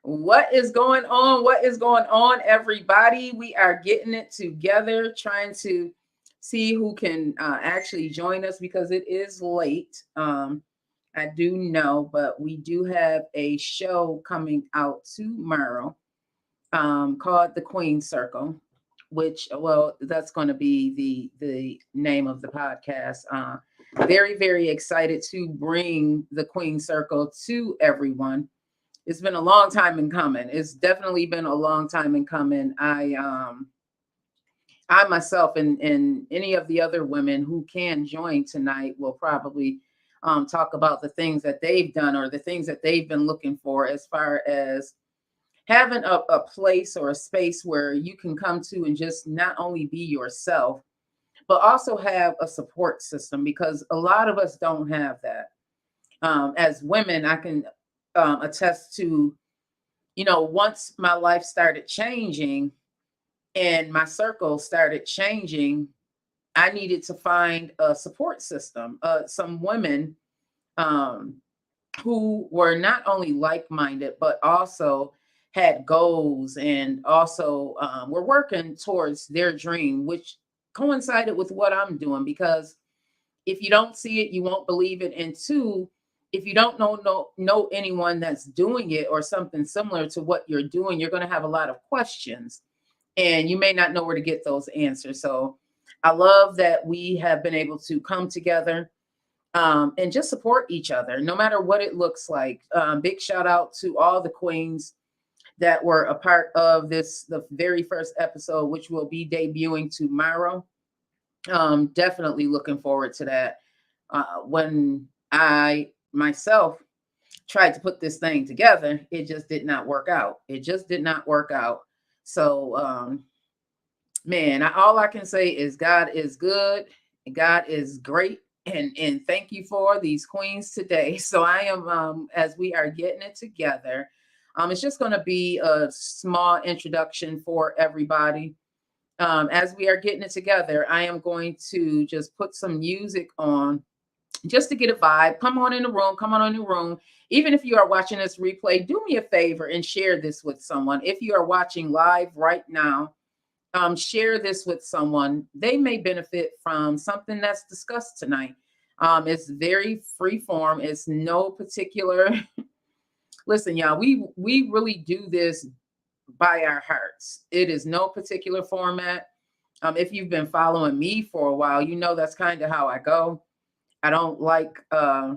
What is going on? What is going on, everybody? We are getting it together, trying to see who can actually join us because it is late. I do know, but we do have a show coming out tomorrow called The Queen Circle, which, well, that's going to be the name of the podcast. Very, very excited to bring The Queen Circle to everyone. It's been a long time in coming. It's definitely been a long time in coming. I myself and any of the other women who can join tonight will probably talk about the things that they've done or the things that they've been looking for as far as having a place or a space where you can come to and just not only be yourself, but also have a support system, because a lot of us don't have that. As women, I can attest to, once my life started changing and my circle started changing, I needed to find a support system, some women who were not only like-minded, but also had goals and also were working towards their dream, which coincided with what I'm doing. Because if you don't see it, you won't believe it. And two, if you don't know anyone that's doing it or something similar to what you're doing, you're going to have a lot of questions and you may not know where to get those answers. So I love that we have been able to come together and just support each other, no matter what it looks like. Big shout out to all the queens that were a part of the very first episode, which will be debuting tomorrow. Definitely looking forward to that. When I myself tried to put this thing together, it just did not work out. So, man, all I can say is God is good. God is great. And thank you for these queens today. So I am, as we are getting it together, it's just going to be a small introduction for everybody. As we are getting it together, I am going to just put some music on just to get a vibe. Come on in the room. Even if you are watching this replay, do me a favor and share this with someone. If you are watching live right now, share this with someone. They may benefit from something that's discussed tonight. It's very free form. It's no particular. Listen, y'all, we really do this by our hearts. It is no particular format. If you've been following me for a while, you know that's kind of how I go. I don't like I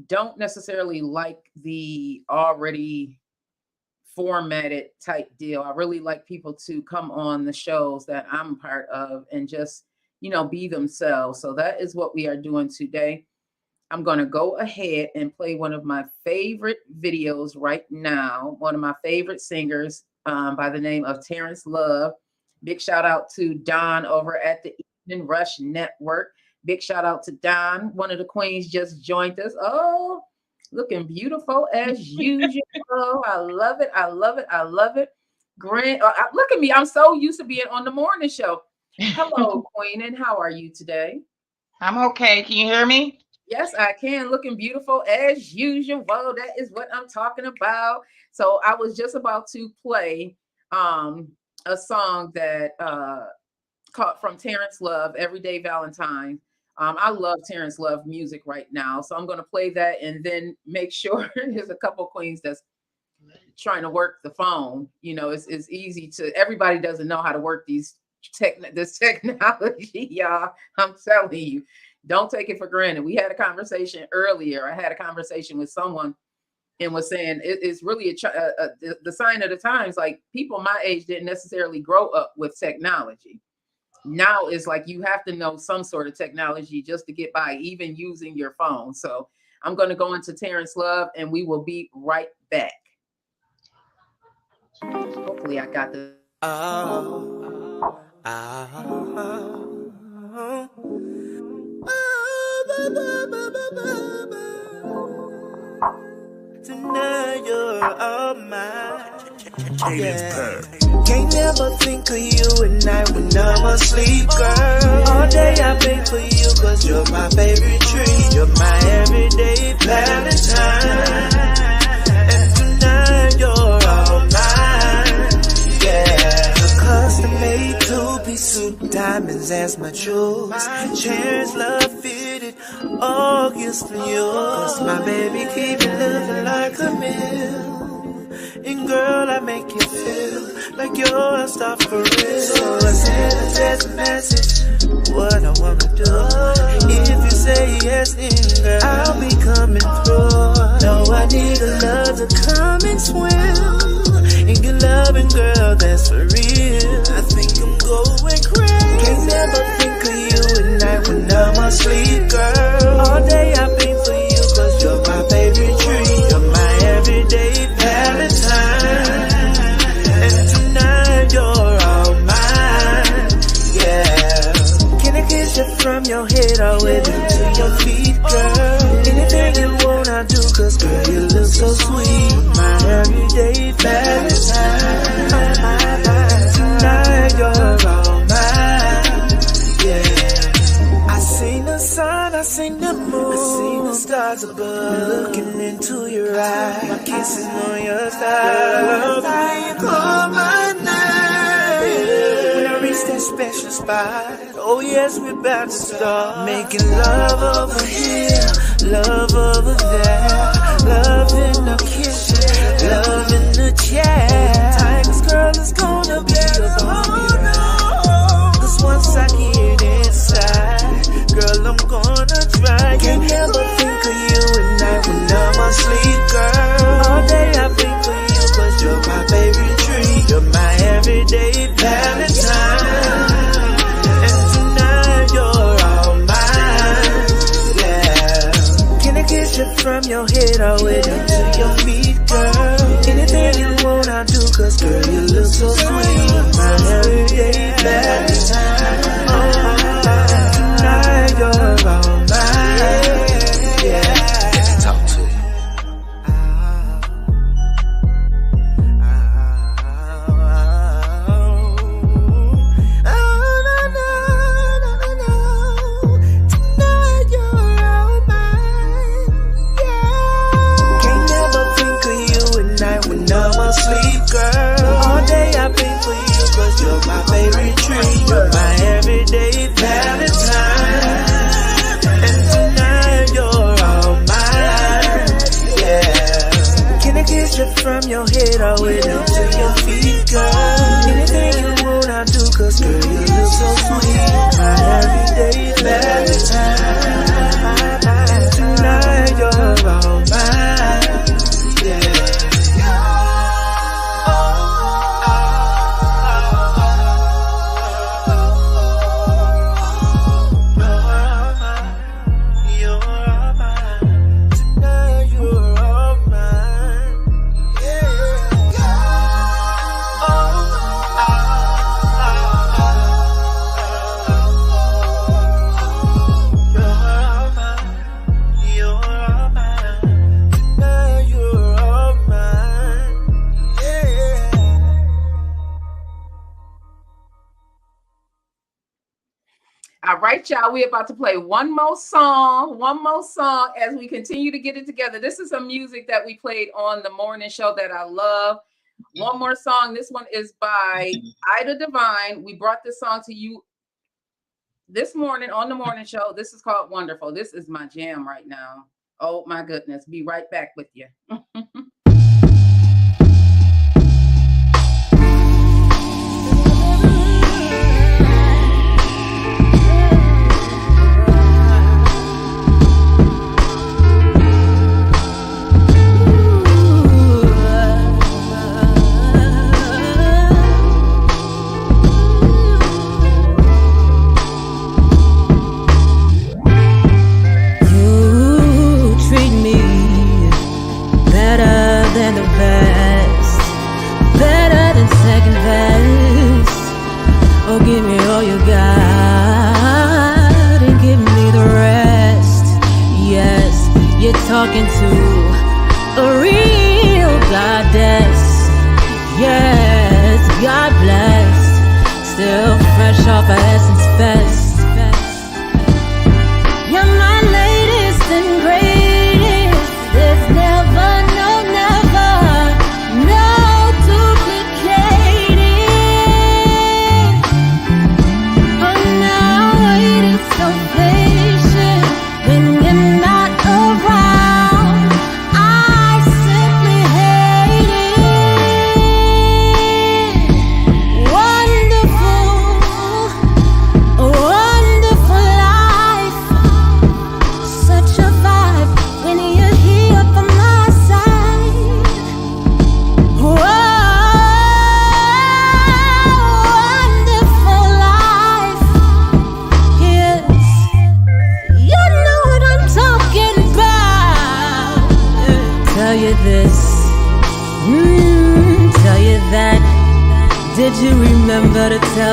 don't necessarily like the already formatted type deal. I really like people to come on the shows that I'm part of and just, be themselves. So that is what we are doing today. I'm going to go ahead and play one of my favorite videos right now. One of my favorite singers by the name of Terrence Love. Big shout out to Don over at the Evening Rush Network. Big shout out to Don. One of the queens just joined us. Oh, looking beautiful as usual. I love it. Grant, look at me. I'm so used to being on the morning show. Hello, Queen, and how are you today? I'm okay. Can you hear me? Yes, I can. Looking beautiful as usual. That is what I'm talking about. So I was just about to play a song that called from Terrence Love, Everyday Valentine. I love Terrence Love music right now. So I'm going to play that and then make sure there's a couple queens that's trying to work the phone. It's easy to, everybody doesn't know how to work this technology, y'all. I'm telling you, don't take it for granted. We had a conversation earlier. I had a conversation with someone and was saying it's really the sign of the times. Like, people my age didn't necessarily grow up with technology. Now it's like you have to know some sort of technology just to get by, even using your phone. So I'm going to go into Terrence Love and we will be right back. Hopefully I got the. Tonight you're all mine. Yeah. Can't never think of you at night when I'm asleep, girl. All day I think for you, cause you're my favorite treat. You're my everyday Valentine. yours. My chairs love fitted, all gifts from yours. My baby keep it looking like a meal. And girl, I make you feel like you're a star for real. So I send a text message, what I wanna do. If you say yes, then girl, I'll be coming through. No, I need a love to come and swim in your loving, girl, that's for real. I think I'm going crazy. Can't never think of you at night when I'm asleep, girl. All day I think for you, cause you're my favorite tree. You're my everyday Valentine. And tonight you're all mine, yeah. Can I kiss you from your head all the way down to your feet, girl? Anything you want, I do, cause girl, you look so sweet. My everyday Valentine. Tonight you're all mine, yeah. I seen the sun, I seen the moon, I seen the stars above. Looking into your eyes, my kisses on your thighs. I call my name when I reach that special spot. Oh yes, we're about to start making love over here, love over there, love in the kitchen, love in the chair. Tiger's girl is gonna be about me. Cause once I get inside, girl, I'm gonna try. Can't never think of you at night when I'm asleep, girl. All day I think of you, cause you're my favorite tree. You're my everyday Valentine. And tonight you're all mine, yeah. Can I kiss you from your head all the way down to your feet, girl? Anything you want, I do, cause girl, you look so sweet. My everyday Valentine. Tonight you're all mine, yeah. Talk to you. Tonight you're all mine, yeah. Can't never think of you at night when I'm asleep, girl. All day I think for you, cause you're my favorite tree. You're my everyday Valentine. And tonight you're all mine, yeah. Can I kiss you from your head all the way down to your feet, girl? Anything you want, I do, cause girl, you look so sweet. My everyday Valentine. And tonight you're all mine, yeah. All right, y'all, we're about to play one more song as we continue to get it together. This is some music that we played on the morning show that I love. One more song. This one is by Ida Divine. We brought this song to you this morning on the morning show. This is called Wonderful. This is my jam right now. Oh my goodness. Be right back with you. Give me all you got and give me the rest. Yes, you're talking to a real goddess. Yes, God bless. Still fresh off of Essence Fest. You're my latest and greatest. There's never, no, never, no duplicating. Oh, now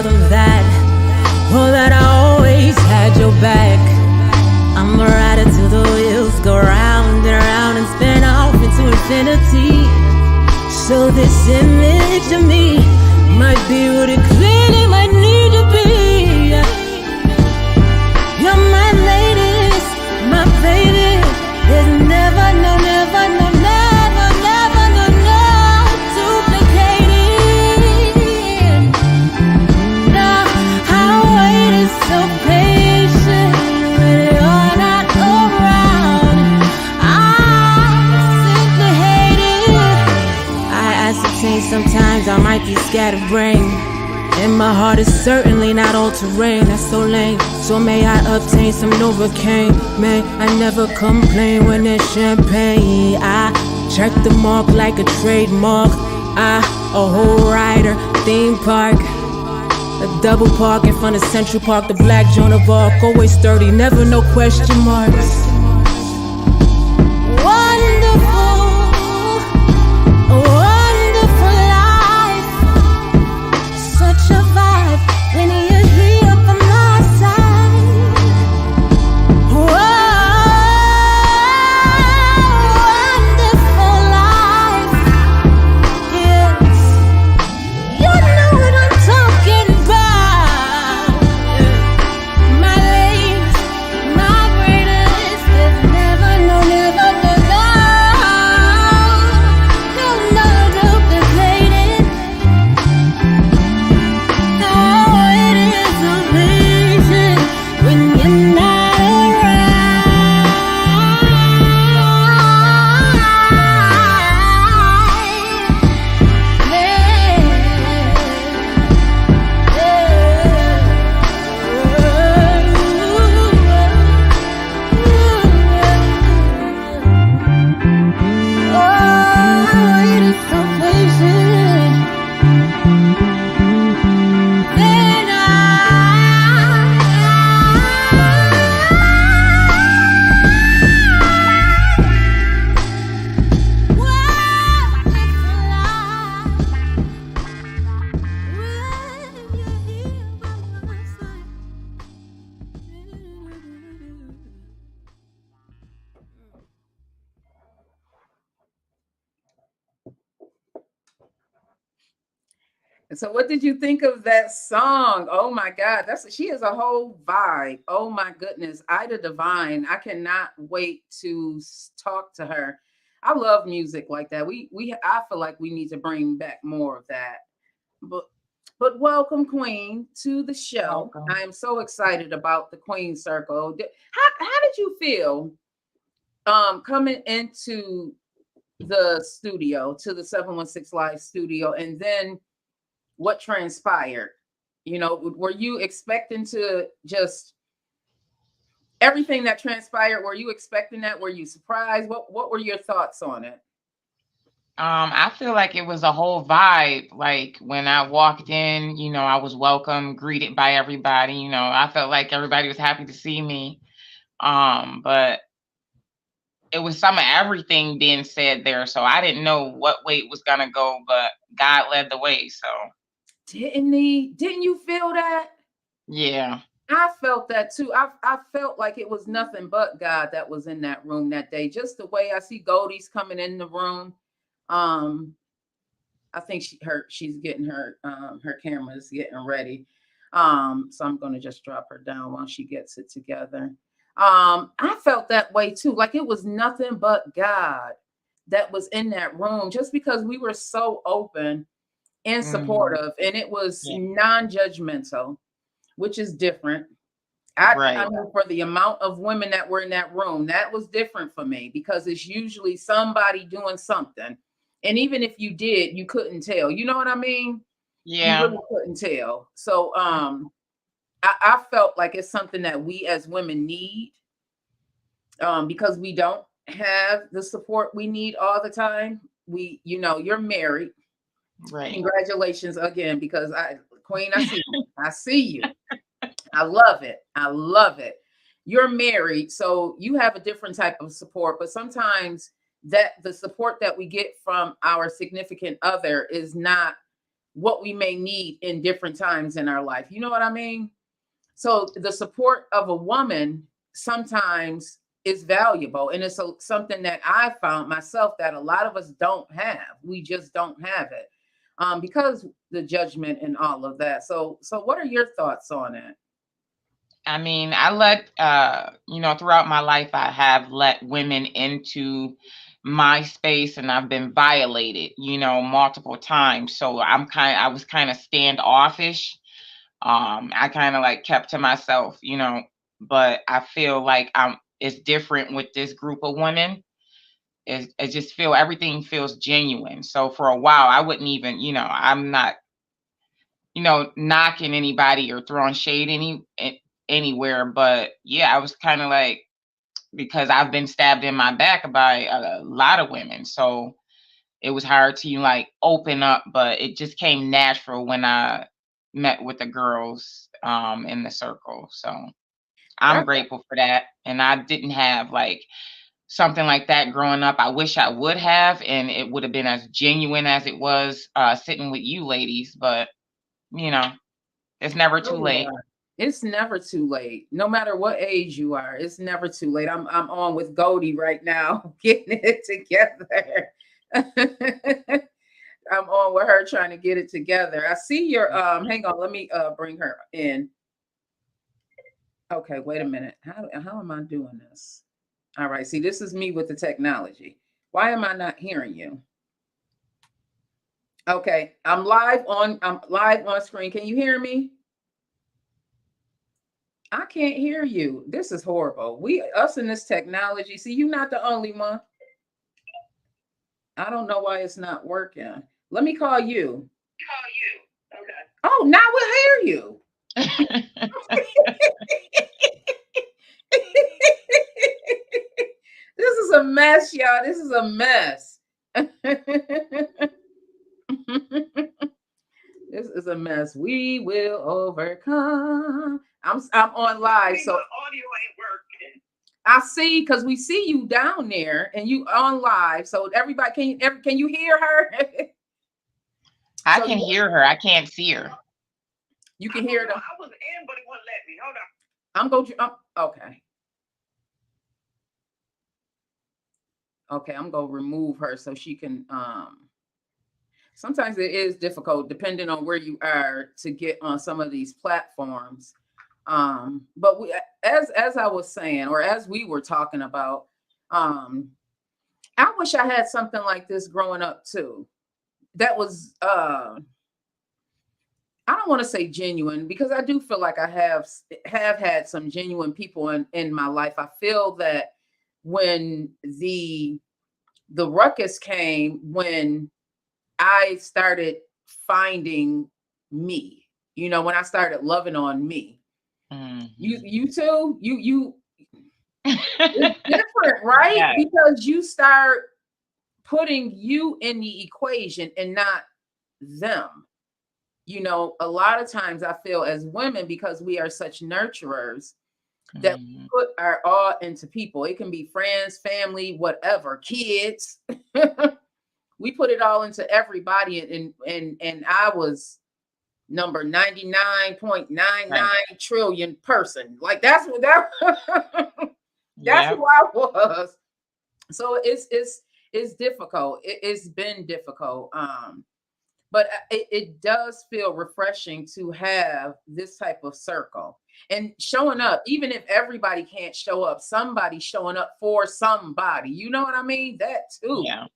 them that, oh, that I always had your back. I'm a rider till the wheels go round and round and spin off into infinity. So this image of me might be what it clearly might need to be. You're my latest, my baby. There's never, no, never, no, never, never, no, no duplicating. No, our wait is so patient when you're not around. I simply hate it. I ascertain sometimes I might be scatterbrained, and my heart is certainly not all terrain. That's so lame. So may I obtain some Novocaine. May I never complain when there's champagne. I check the mark like a trademark. A whole rider, theme park, a double park in front of Central Park. The black Joan of Arc, always sturdy, never no question marks. Wonderful, a wonderful life. Such a vibe when you're here by my side. Wonderful life. Yes, you know what I'm talking about. My lace, my greatest. There's never, no, never, no, no, no duplicating. Oh, it is amazing when you're not around. Oh, it is so patient. Then And so what did you think of that song? Oh my God, she is a whole vibe. Oh my goodness, Ida Divine. I cannot wait to talk to her. I love music like that. I feel like we need to bring back more of that. But welcome, Queen, to the show. Welcome. I am so excited about the Queen Circle. How did you feel coming into the studio, to the 716 Live studio, and then what transpired? You know, were you expecting to just everything that transpired? Were you expecting that? Were you surprised? What were your thoughts on it? I feel like it was a whole vibe. Like when I walked in, I was welcome, greeted by everybody. I felt like everybody was happy to see me. But it was some of everything being said there. So I didn't know what way it was gonna go, but God led the way. So Didn't he? Didn't you feel that? yeah. I felt that too. I felt like it was nothing but God that was in that room that day. Just the way I see Goldie's coming in the room. I think she's getting her camera's getting ready. So I'm gonna just drop her down while she gets it together. I felt that way too. Like it was nothing but God that was in that room, just because we were so open and supportive, and it was non-judgmental, which is different. I mean, for the amount of women that were in that room, that was different for me, because it's usually somebody doing something. And even if you did, you couldn't tell. You know what I mean? Yeah. You really couldn't tell. So I felt like it's something that we as women need, because we don't have the support we need all the time. You're married. Right. Congratulations again, because Queen, I see you. I see you. I love it. I love it. You're married, so you have a different type of support, but sometimes that the support that we get from our significant other is not what we may need in different times in our life. You know what I mean? So the support of a woman sometimes is valuable. And it's something that I found myself that a lot of us don't have. We just don't have it because the judgment and all of that. So what are your thoughts on it? I mean, I let, throughout my life, I have let women into my space and I've been violated, multiple times. So I was kind of standoffish. I kind of like kept to myself, but I feel like it's different with this group of women. I just feel everything feels genuine. So for a while, I wouldn't even, I'm not, knocking anybody or throwing shade anywhere. But yeah, I was kind of like, because I've been stabbed in my back by a lot of women. So it was hard to like open up, but it just came natural when I met with the girls in the circle. So I'm grateful for that. And I didn't have like something like that growing up. I wish I would have, and it would have been as genuine as it was sitting with you ladies. But it's never too late. It's never too late. No matter what age you are, it's never too late. I'm on with Goldie right now, getting it together. I'm on with her trying to get it together. I see your hang on, let me bring her in. Okay, wait a minute. How am I doing this? All right, see, this is me with the technology. Why am I not hearing you? Okay, I'm live on screen. Can you hear me? I can't hear you. This is horrible. Us in this technology. See, you're not the only one. I don't know why it's not working. Let me call you. Okay. Oh, now we'll hear you. This is a mess, y'all. This is a mess. This is a mess. We will overcome. I'm on live, so audio ain't working. I see, because we see you down there and you on live. So everybody, can you hear her? I can hear her. I can't see her. You can hear them. I was in, but it wouldn't let me. Hold on. I'm going. Okay. Okay, I'm gonna remove her so she can. Sometimes it is difficult depending on where you are to get on some of these platforms. But as I was saying, or as we were talking about, I wish I had something like this growing up too. That was I don't want to say genuine, because I do feel like I have had some genuine people in my life. I feel that when the ruckus came, when I started finding me, when I started loving on me. Mm-hmm. You too, you it's different, right? Yeah. Because you start putting you in the equation and not them. A lot of times I feel as women, because we are such nurturers, that we put our all into people. It can be friends, family, whatever, kids. We put it all into everybody, and I was number 99.99 trillion person. Like that's what that's who I was. So it's difficult. It's been difficult. But it does feel refreshing to have this type of circle and showing up. Even if everybody can't show up, somebody showing up for somebody. You know what I mean? That too. Yeah.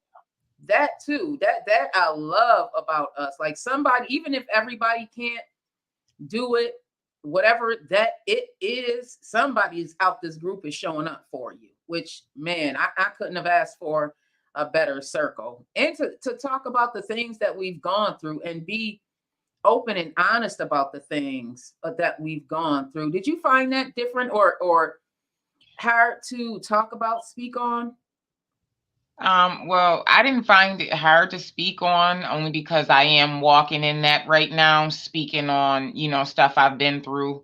That too. That I love about us. Like somebody, even if everybody can't do it, whatever that it is, somebody's out this group is showing up for you. Which, man, I couldn't have asked for a better circle, and to talk about the things that we've gone through and be open and honest about the things that we've gone through. Did you find that different or hard to talk about, speak on? Well, I didn't find it hard to speak on, only because I am walking in that right now, speaking on, stuff I've been through.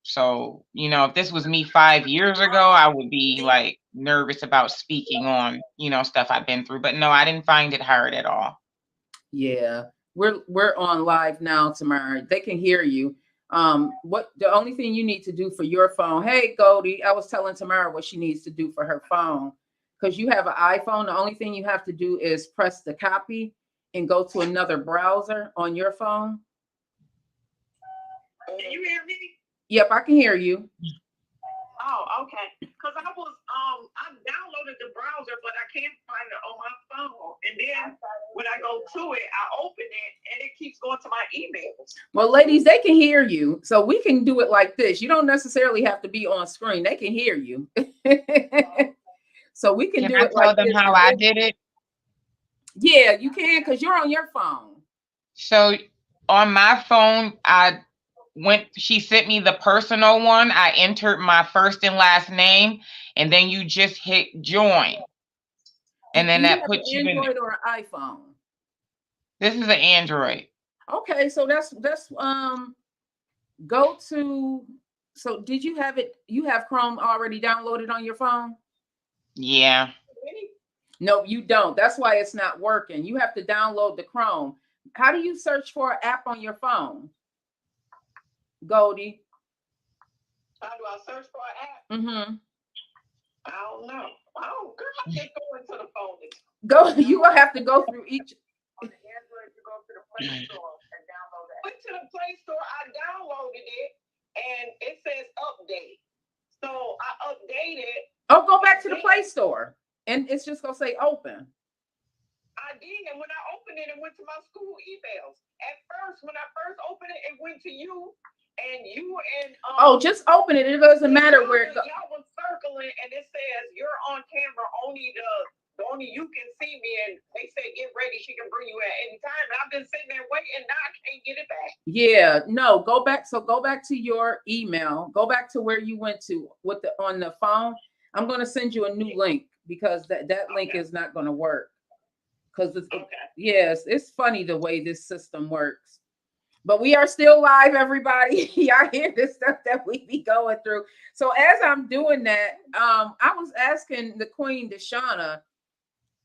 So, if this was me 5 years ago, I would be like nervous about speaking on, stuff I've been through. But no, I didn't find it hard at all. Yeah. We're on live now, Tamara. They can hear you. What the only thing you need to do for your phone? Hey, Goldie, I was telling Tamara what she needs to do for her phone because you have an iPhone. The only thing you have to do is press the copy and go to another browser on your phone. Can you hear me? Yep, I can hear you. Oh, okay. Because I was I downloaded the browser, but I can't find it on my phone. And then when I go to it, I open it and it keeps going to my emails. Well, ladies, they can hear you. So we can do it like this. You don't necessarily have to be on screen. They can hear you. So we can do I it tell like them this. how I did it? Yeah, you can because you're on your phone. So on my phone, she sent me the personal one. I entered my first and last name, and then you just hit join. And then Do you that have puts an you in. Android or an iPhone? This is an Android. Okay, so that's go to. So did you have it? You have Chrome already downloaded on your phone? Yeah. No, you don't. That's why it's not working. You have to download the Chrome. How do you search for an app on your phone? Goldie. How do I search for an app? Mm-hmm. I don't know. Oh, girl, I just go into the phone. Go. You will have to go through each. On the Android, you go to the Play Store and download it. Went to the Play Store, I downloaded it, and it says update. So I updated. Oh, go back to the Play Store, and it's just gonna say open. I did, and when I opened it, it went to my school emails. At first, when I first opened it, it went to you, and you and oh, just open it. It doesn't matter where it goes. Y'all was circling, and it says you're on camera. Only you can see me, and they say get ready. She can bring you at any time. And I've been sitting there waiting. Now I can't get it back. Yeah, no, go back. So go back to your email. Go back to where you went to with the on the phone. I'm going to send you a new link because that link is not going to work. Because yes, it's funny the way this system works. But we are still live, everybody. Y'all hear this stuff that we be going through. So as I'm doing that, I was asking the Queen Deshauna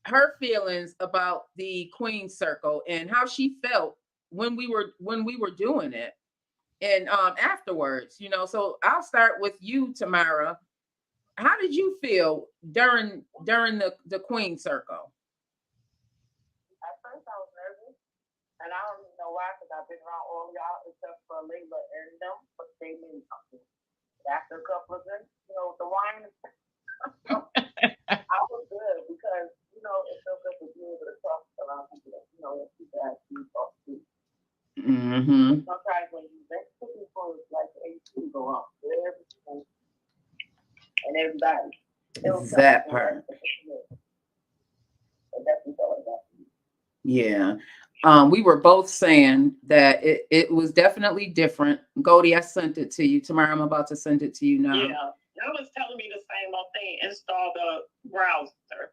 her feelings about the Queen Circle and how she felt when we were doing it, and afterwards, So I'll start with you, Tamara. How did you feel during the Queen Circle? At first, I was nervous, and I don't even know why, because I've been around all y'all except for Layla and them, but they mean something. After a couple of them, the wine, I was good because, it felt good to be able to talk to a lot of people that, people actually talk to. Mm-hmm. Sometimes when you next to people, it's like the AC go off for everything and everybody. That part. That's all about. Yeah. We were both saying that it was definitely different. Goldie, I sent it to you. Tomorrow I'm about to send it to you now. Yeah, y'all was telling me the same old thing. Install the browser.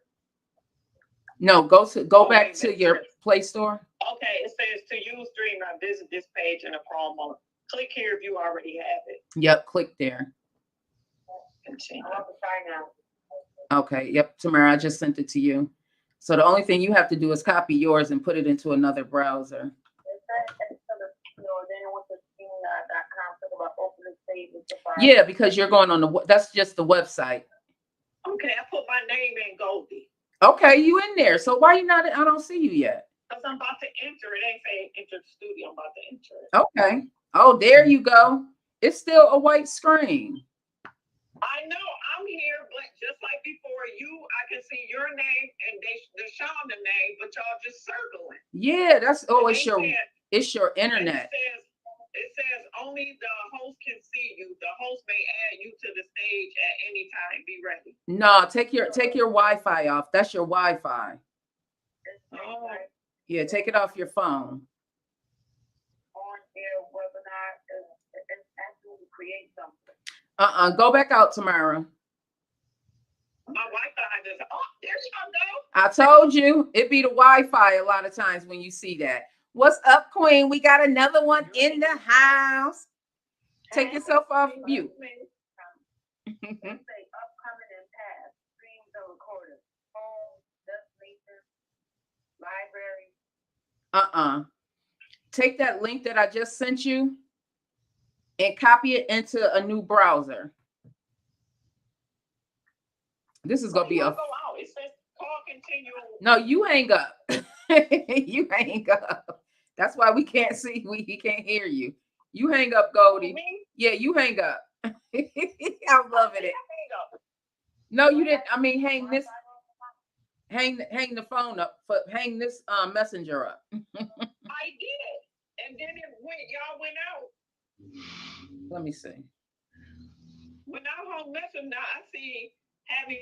No, go back to your Play Store. Okay, it says to use Dreamer, visit this page in a promo. Click here if you already have it. Yep, click there. Continue. I want to try now. Okay, yep, Tamara, I just sent it to you. So the only thing you have to do is copy yours and put it into another browser. Yeah, because you're going on that's just the website. Okay, I put my name in Goldie. Okay, you in there. So why you not? I don't see you yet. Because I'm about to enter it. Ain't saying enter the studio. I'm about to enter it. Okay. Oh, there you go. It's still a white screen. I know I'm here, but just like before, I can see your name and Deshauna name, but y'all just circling. Yeah, it's your internet. It says only the host can see you. The host may add you to the stage at any time. Be ready. No, take your Wi-Fi off. That's your Wi-Fi. Oh. Yeah, take it off your phone. On air webinar and actually create something. Go back out, Tamara. My Wi-Fi just there you go. I told you it be the Wi-Fi a lot of times when you see that. What's up, Queen? We got another one in the house. Take yourself off mute. Say upcoming and past streams or recordings, home, destination, library. take that link that I just sent you and copy it into a new browser. This is gonna be Go a out. It says call continue. no. You hang up. You hang up. That's why we can't see. He can't hear you. You hang up, Goldie. Me? Yeah, you hang up. I'm loving it. Hang up. No, you didn't. I mean, hang the phone up. Hang this messenger up. I did. And then y'all went out. Let me see. When I hung message now, I see having.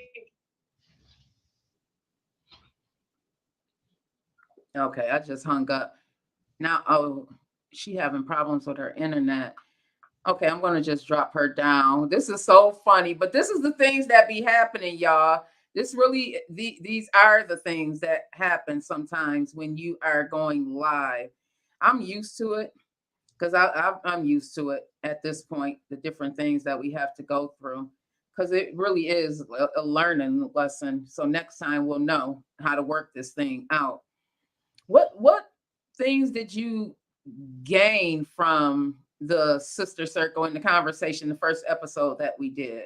Okay, I just hung up. Now, oh, she having problems with her internet. Okay, I'm gonna just drop her down. This is so funny, but this is the things that be happening, y'all. This really, these are the things that happen sometimes when you are going live. I'm used to it because I'm used to it at this point, the different things that we have to go through, because it really is a learning lesson. So next time we'll know how to work this thing out. What things did you gain from the sister circle and the conversation, the first episode that we did?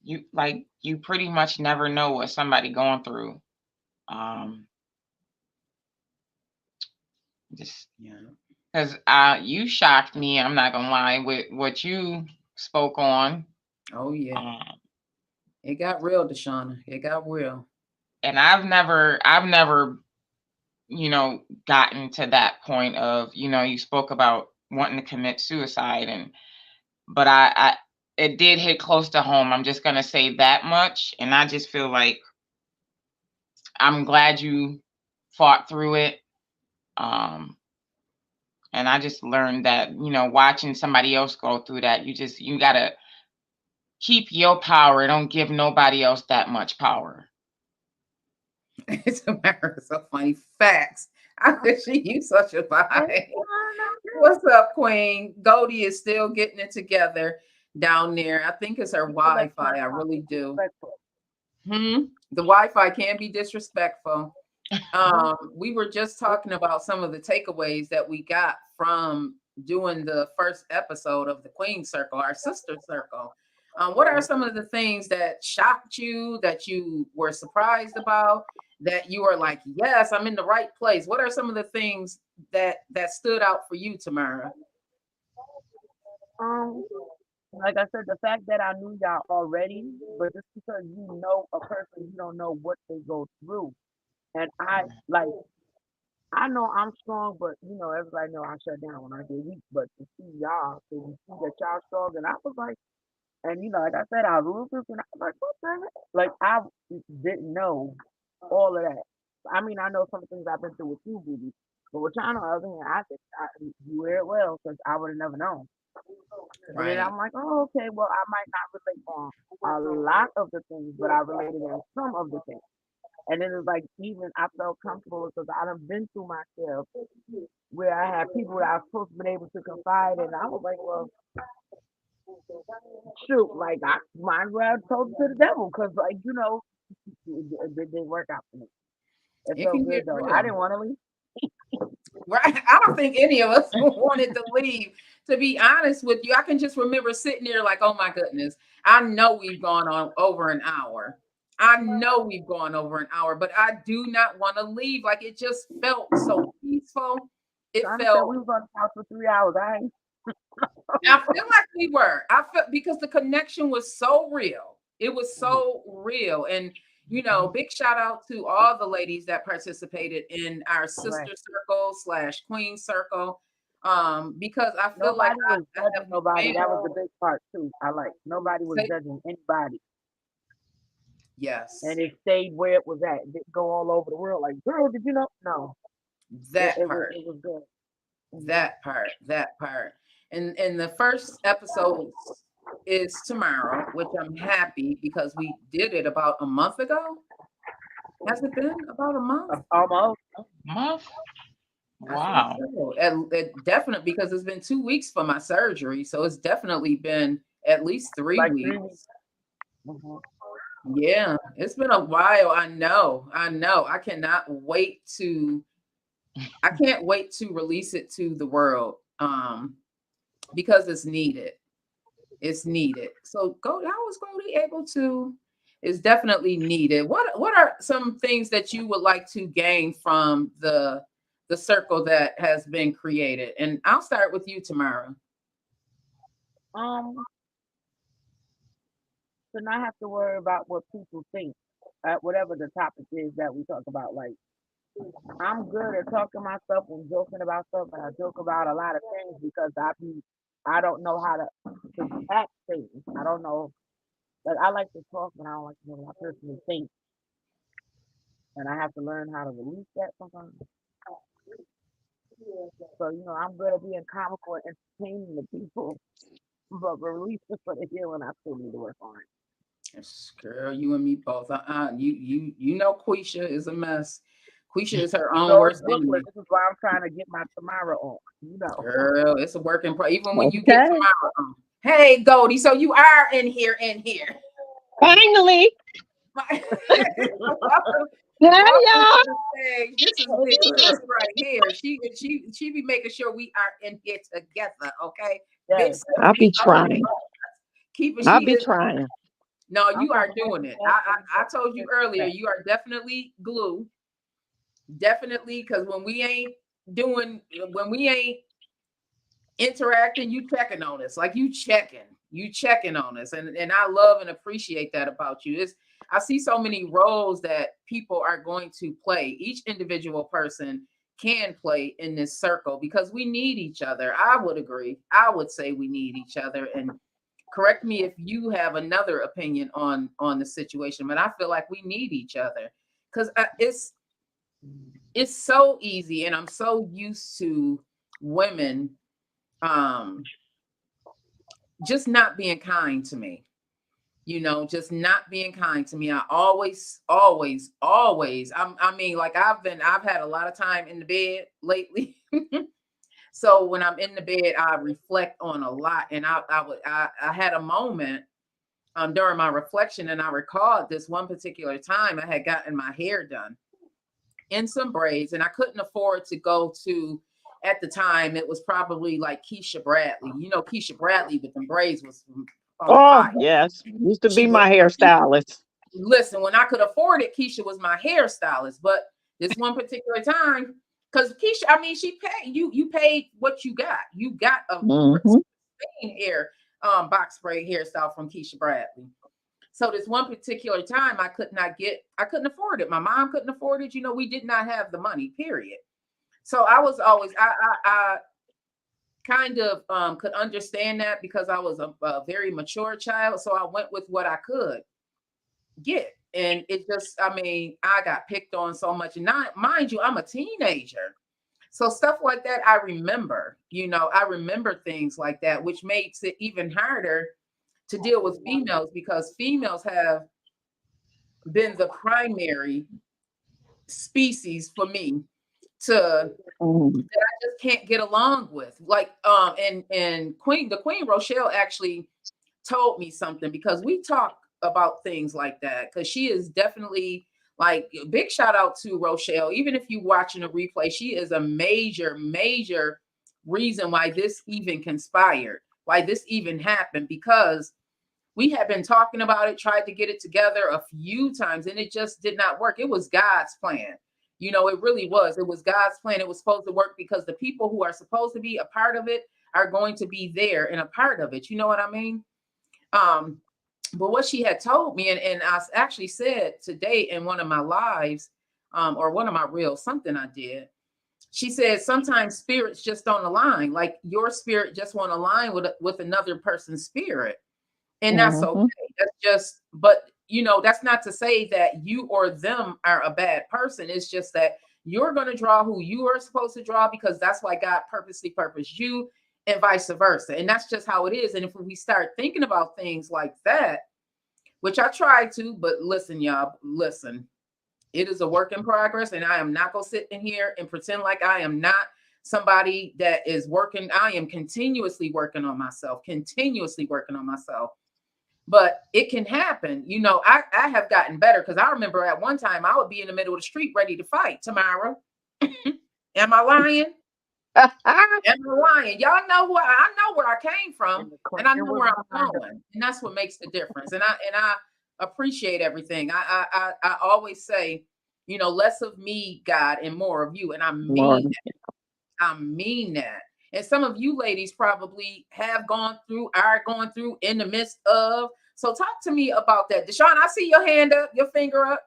You pretty much never know what somebody going through. Just because you shocked me, I'm not gonna lie, with what you spoke on. Oh yeah. It got real, Deshauna. It got real. And I've never, gotten to that point of, you spoke about wanting to commit suicide, but it did hit close to home. I'm just gonna say that much. And I just feel like I'm glad you fought through it. And I just learned that, watching somebody else go through that, you gotta keep your power. Don't give nobody else that much power. It's so funny. Facts. I wish you such a vibe. What's up, Queen? Goldie is still getting it together down there. I think it's her Wi-Fi. I really do. The Wi-Fi can be disrespectful. We were just talking about some of the takeaways that we got from doing the first episode of the Queen Circle, our sister circle. What are some of the things that shocked you, that you were surprised about, that you were like, yes, I'm in the right place? What are some of the things that stood out for you, Tamara? Like I said, the fact that I knew y'all already, but just because you know a person, you don't know what they go through. And I know I'm strong, but everybody know I shut down when I get weak. But to see y'all, to see that y'all strong, and I was like, and like I said, I was ruthless, and I was like, what the heck? Like I didn't know all of that. I mean, I know some things I've been through with you, Booby, but with y'all on the other hand, you wear it well because I would have never known. Right. And then I'm like, oh, okay, well, I might not relate on a lot of the things, but I related on some of the things. And then it's like, even I felt comfortable because I done been through myself where I had people that I was supposed to be able to confide in. I was like, well, shoot, like I might as well told it to the devil because, like, it didn't work out for me. It felt good though. I didn't want to leave. Right. I don't think any of us wanted to leave. To be honest with you, I can just remember sitting there like, oh my goodness, I know we've gone on over an hour. But I do not want to leave. Like, it just felt so peaceful. It felt we was on the house for 3 hours. I feel like we were. I felt because the connection was so real. It was so real. And big shout out to all the ladies that participated in our sister circle / Queen circle. Because I feel nobody was judging nobody. That was the big part too. Nobody was judging anybody. Yes. And it stayed where it was at. It didn't go all over the world. Like, girl, did you know? No. That part. It was good. That part. And the first episode is tomorrow, which I'm happy because we did it about a month ago. Has it been about a month? Almost. Month? Wow. So. Definitely, because it's been 2 weeks for my surgery. So it's definitely been at least 3 weeks. 3 weeks. Yeah, it's been a while. I know. I cannot wait to I can't wait to release it to the world. Because it's needed. It's needed. So go how was Goldie able to is definitely needed. What are some things that you would like to gain from the circle that has been created? And I'll start with you, Tamara. Um, to not have to worry about what people think at whatever the topic is that we talk about. Like, I'm good at talking myself and joking about stuff, and I joke about a lot of things because I don't know how to act things. I don't know. Like, I like to talk, but I don't like to know what I personally think, and I have to learn how to release that sometimes. So, I'm good at being comical and entertaining the people, but releasing for the healing, I still need to work on it. Yes, girl, you and me both. You know Quisha is a mess. Quisha is her own So it's worst Brooklyn. enemy. This is why I'm trying to get my Tamara on. Girl, it's a work in progress. Even when you get Okay. Tamara on. Hey, Goldie, so you are in here. Finally. Welcome, Hi, welcome y'all. to the stage. This is Big Sis right here. She be making sure we are in here together, okay? Big Yes. Sis I'll be be up on trying. keeping I'll she be is trying. no, I'm you are trying doing to it. ask I told you earlier, you are definitely glue. Definitely, because when we ain't interacting, you checking on us. Like you checking on us. And I love and appreciate that about you. I see so many roles that people are going to play. Each individual person can play in this circle because we need each other. I would agree. I would say we need each other. And correct me if you have another opinion on the situation, but I feel like we need each other because it's so easy, and I'm so used to women um just not being kind to me, just not being kind to me. I always I mean, like I've had a lot of time in the bed lately. So when I'm in the bed, I reflect on a lot, and I had a moment during my reflection, and I recalled this one particular time I had gotten my hair done in some braids, and I couldn't afford to go to. At the time, it was probably like Keisha Bradley. Keisha Bradley with them braids was on Oh, fire. yes. Used to be She was my she, hairstylist. listen, when I could afford it, Keisha was my hairstylist. But this one particular time, because Keisha, I mean, she paid you paid what you got. You got a Hmm. hair box braid hairstyle from Keisha Bradley. So this one particular time I couldn't afford it. My mom couldn't afford it. We did not have the money, period. So I was always I kind of could understand that because I was a very mature child. So I went with what I could get. And it just, I mean, I got picked on so much. And not, mind you, I'm a teenager. So stuff like that, I remember things like that, which makes it even harder to deal with females because females have been the primary species for me to Hmm. that I just can't get along with. Like and Queen Rochelle actually told me something because we talk about things like that because she is definitely like big shout out to Rochelle. Even if you watching a replay, she is a major reason why this even conspired, why this even happened because we had been talking about it, tried to get it together a few times, and it just did not work. It was God's plan. It really was. It was God's plan. It was supposed to work because the people who are supposed to be a part of it are going to be there and a part of it. You know what I mean? Um, but what she had told me, and I actually said today in one of my lives, or one of my reels, something I did. She said sometimes spirits just don't align. Like your spirit just won't align with another person's spirit, and that's Hmm. okay. That's just, but that's not to say that you or them are a bad person. It's just that you're going to draw who you are supposed to draw because that's why God purposely purposed you, and vice versa. And that's just how it is. And if we start thinking about things like that, which I try to, but listen, y'all, listen, it is a work in progress, and I am not going to sit in here and pretend like I am not somebody that is working. I am continuously working on myself, but it can happen. You know, I have gotten better because I remember at one time I would be in the middle of the street ready to fight. Tamara, am I lying? Am I lying? Y'all know where I know where I came from, and I know where I'm going, and that's what makes the difference. And I appreciate everything. I always say, you know, less of me, God, and more of you, and I mean that. I mean that. And some of you ladies probably have gone through, are going through, in the midst of. So talk to me about that. Deshaun, I see your hand up, your finger up.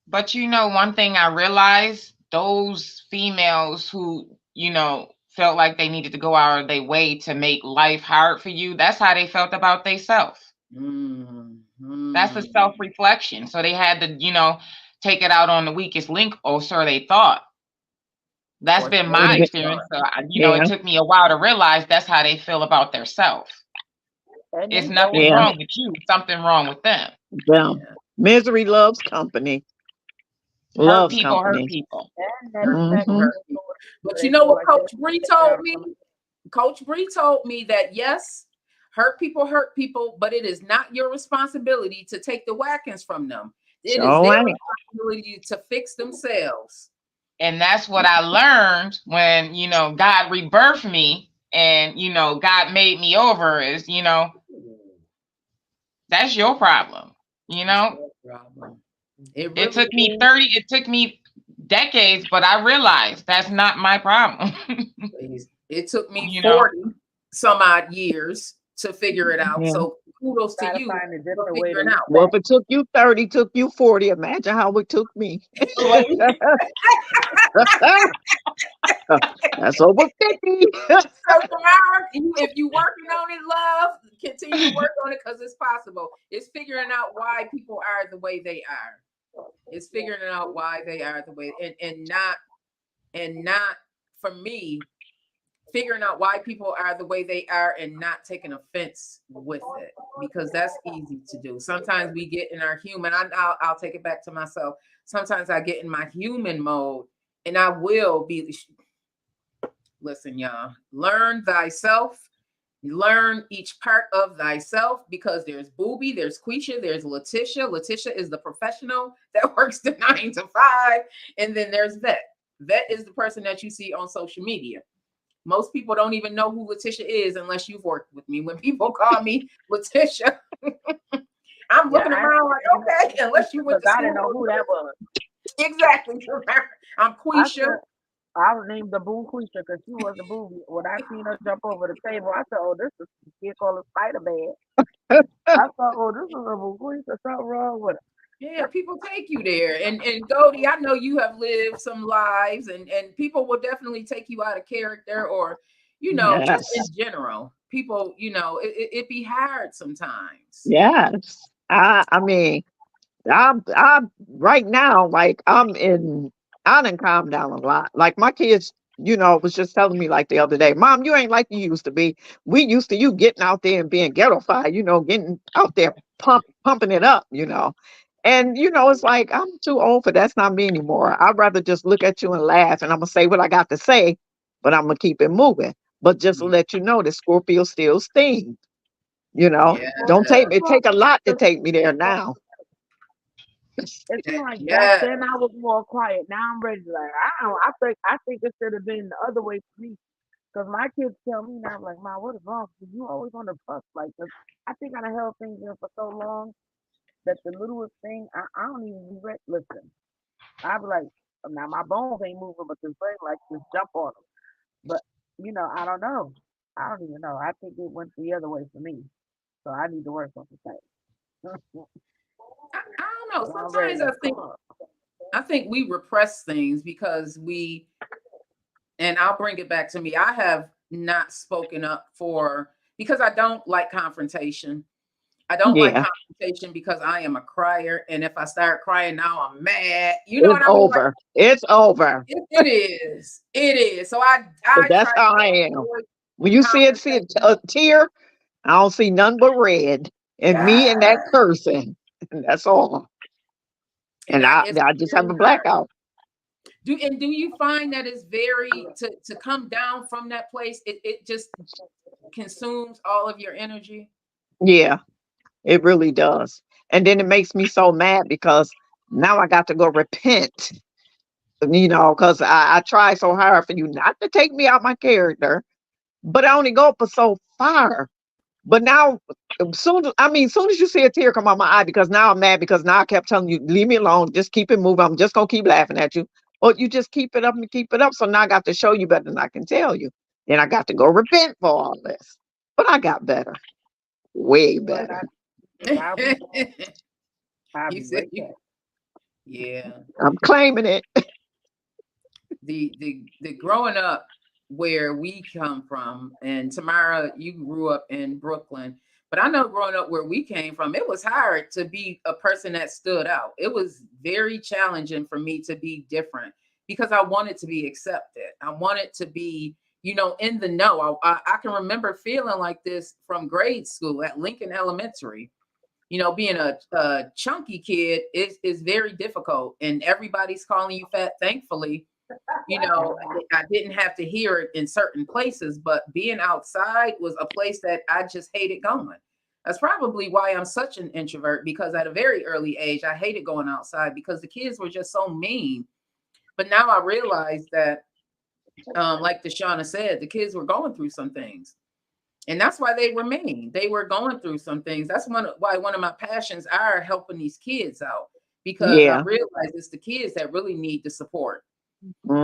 But you know, one thing I realized, those females who, you know, felt like they needed to go out of their way to make life hard for you, that's how they felt about themselves. That's a self-reflection. So they had to, you know, take it out on the weakest link, or so they thought. That's been my experience. So, you know, it took me a while to realize that's how they feel about their self. It's nothing wrong with you, something wrong with them. Yeah. Misery loves company. Hurt people hurt people. But you know what Coach Bree told me? Coach Bree told me that yes, hurt people, but it is not your responsibility to take the whackings from them. It is their responsibility to fix themselves. And that's what I learned when, you know, God rebirthed me and, you know, God made me over, is, you know, that's your problem. You know, it took me decades, but I realized that's not my problem. It took me 40 some odd years to figure it out. So kudos to you for figuring out. Well, if it took you 30, took you 40, imagine how it took me. That's over 50. So tomorrow, if you working on it, love, continue to work on it, because it's possible. It's figuring out why people are the way they are. It's figuring out why they are the way, and not for me, figuring out why people are the way they are and not taking offense with it, because that's easy to do. Sometimes we get in our human, I'll take it back to myself. Sometimes I get in my human mode and I will be, listen, y'all, learn thyself, learn each part of thyself, because there's Booby, there's Quisha, there's Letitia. Letitia is the professional that works the 9 to 5. And then there's Vet. Vet is the person that you see on social media. Most people don't even know who Letitia is unless you've worked with me. When people call me Letitia, I'm looking around like, okay, unless you went to school. I didn't know who that was. Exactly. I'm Quisha. I was named the Boo Quisha because she was a booby. When I seen her jump over the table, I said, oh, this is a kid called a Spider-Man. I thought, oh, this is a Boo Quisha. Something wrong with her. Yeah, people take you there. And Goldie, I know you have lived some lives, and people will definitely take you out of character, or, you know, just in general. People, you know, it be hard sometimes. Yes. I mean, I'm right now, like I done calmed down a lot. Like my kids, you know, was just telling me like the other day, Mom, you ain't like you used to be. We used to you getting out there and being ghetto-fied, you know, getting out there pumping it up, you know. And, you know, it's like, I'm too old for that's not me anymore. I'd rather just look at you and laugh, and I'm going to say what I got to say, but I'm going to keep it moving. But just to let you know that Scorpio still stings, you know. Don't take, it take a lot to take me there now. It's like back then I was more quiet. Now I'm ready to, like, I think it should have been the other way for me. Because my kids tell me now, like, Mom, what is wrong? You always on the fuss. Like, I think I held things in for so long that the littlest thing, I don't even be ready. Listen, I be like, now my bones ain't moving, but this brain like just jump on them. But, you know, I don't know. I don't even know. I think it went the other way for me. So I need to work on the thing. I don't know. Sometimes I think we repress things because and I'll bring it back to me. I have not spoken up because I don't like confrontation. I don't like confrontation because I am a crier, and if I start crying now, I'm mad. You know what I mean? Over. Like, it's over. It is. It is. So that's how I am. When you see a tear, I don't see none but red, and me and that person. That's all. And I just have a blackout. Do you find that it's very to come down from that place? It just consumes all of your energy. Yeah. It really does. And then it makes me so mad because now I got to go repent, because I tried so hard for you not to take me out my character, but I only go for so far. But now, soon as you see a tear come out my eye, because now I'm mad because now I kept telling you, leave me alone, just keep it moving. I'm just gonna keep laughing at you. Or you just keep it up and keep it up. So now I got to show you better than I can tell you. Then I got to go repent for all this. But I got better. Way But better. I'll be back. I'll You be said right you, back. yeah. I'm claiming it. The growing up where we come from, and Tamara, you grew up in Brooklyn, but I know growing up where we came from, it was hard to be a person that stood out. It was very challenging for me to be different because I wanted to be accepted. I wanted to be, in the know. I can remember feeling like this from grade school at Lincoln Elementary. Being a chunky kid is very difficult, and everybody's calling you fat. Thankfully, I didn't have to hear it in certain places, but being outside was a place that I just hated going. That's probably why I'm such an introvert, because at a very early age, I hated going outside because the kids were just so mean. But now I realize that, like Deshauna said, the kids were going through some things. And that's why they were mean. They were going through some things. That's why one of my passions are helping these kids out, because I Yeah. realize it's the kids that really need the support,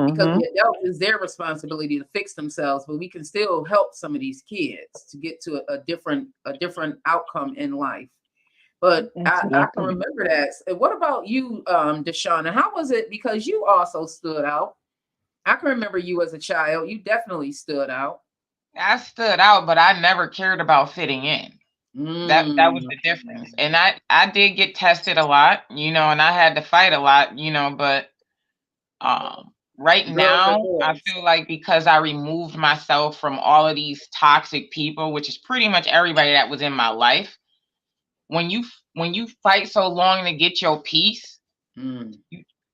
because Hmm. the adults is their responsibility to fix themselves, but we can still help some of these kids to get to a different outcome in life. But I can Exactly. remember that. What about you, Deshauna? How was it? Because you also stood out. I can remember you as a child. You definitely stood out. I stood out, but I never cared about fitting in. That was Mm. the difference. And I did get tested a lot, and I had to fight a lot, but right Girls or now I boys? feel like because I removed myself from all of these toxic people, which is pretty much everybody that was in my life, when you fight so long to get your peace, Mm.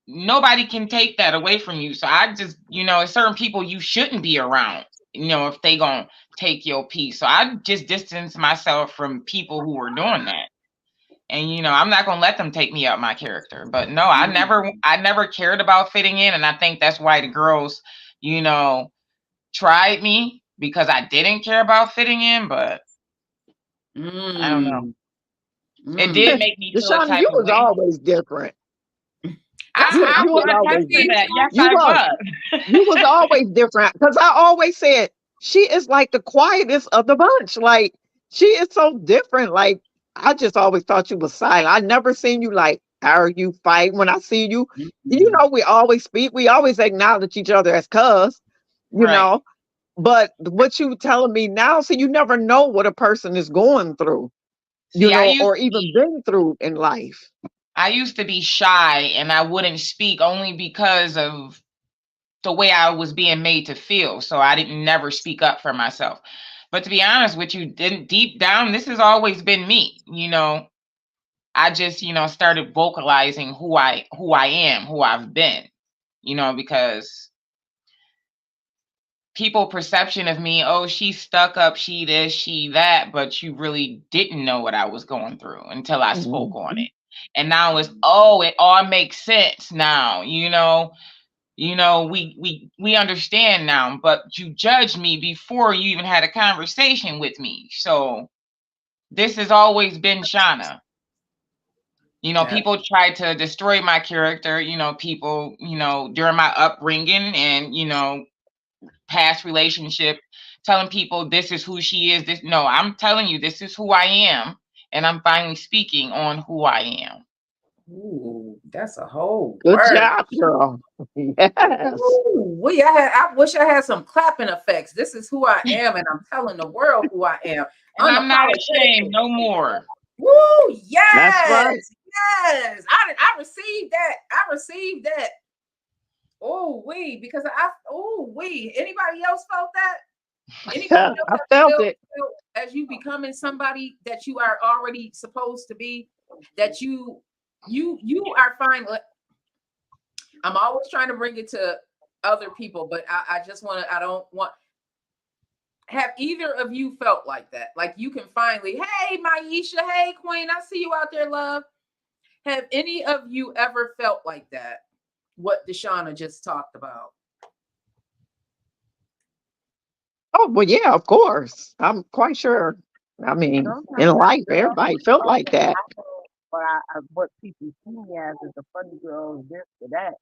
nobody can take that away from you. So I just, certain people you shouldn't be around, if they gonna take your peace. So I just distanced myself from people who were doing that. And I'm not gonna let them take me out my character. But no, I never cared about fitting in. And I think that's why the girls, tried me, because I didn't care about fitting in, but I don't know. Mm. It Mm. did make me feel a Deshauna, type you of was way. always different. That's what You I I you was will want to always attest to see. different. that. Yes, You I was. was. You was always different. Because I always said she is like the quietest of the bunch. Like she is so different. Like I just always thought you was silent. I never seen you like argue, fight. When I see you, Mm. we always speak. We always acknowledge each other as cuz, you Right. know. But what you telling me now, so you never know what a person is going through, See, or even been through in life. I used to be shy, and I wouldn't speak only because of the way I was being made to feel. So I didn't never speak up for myself. But to be honest with you, deep down, this has always been me. I just, started vocalizing who I am, who I've been, because people perception of me, oh, she's stuck up, she this, she that, but you really didn't know what I was going through until I spoke on Mhm. it. And now it's, oh, it all makes sense now, we understand now, but you judged me before you even had a conversation with me. So this has always been Shauna. Yeah. People tried to destroy my character, people, during my upbringing and, past relationship, telling people this is who she is. No, I'm telling you, this is who I am. And I'm finally speaking on who I am. Ooh, that's a whole Good word. job, girl. Yes. Ooh, I wish I had some clapping effects. This is who I am, and I'm telling the world who I am, And I'm not ashamed unapologetically. no more. Woo, That's yes, right. yes. I received that. I received that. Oh, because anybody else felt that? Anybody else I have felt felt, it. felt as you becoming somebody that you are already supposed to be, that you are fine. I'm always trying to bring it to other people, but I just want to, I don't want, Have either of you felt like that? Like you can finally, hey, Maisha, hey, Queen, I see you out there, love. Have any of you ever felt like that? What Deshauna just talked about? Oh, well, yeah, of course. I'm quite sure. I mean, in Sometimes life, I feel everybody felt like that. but what people see me as is a funny girl, this or that.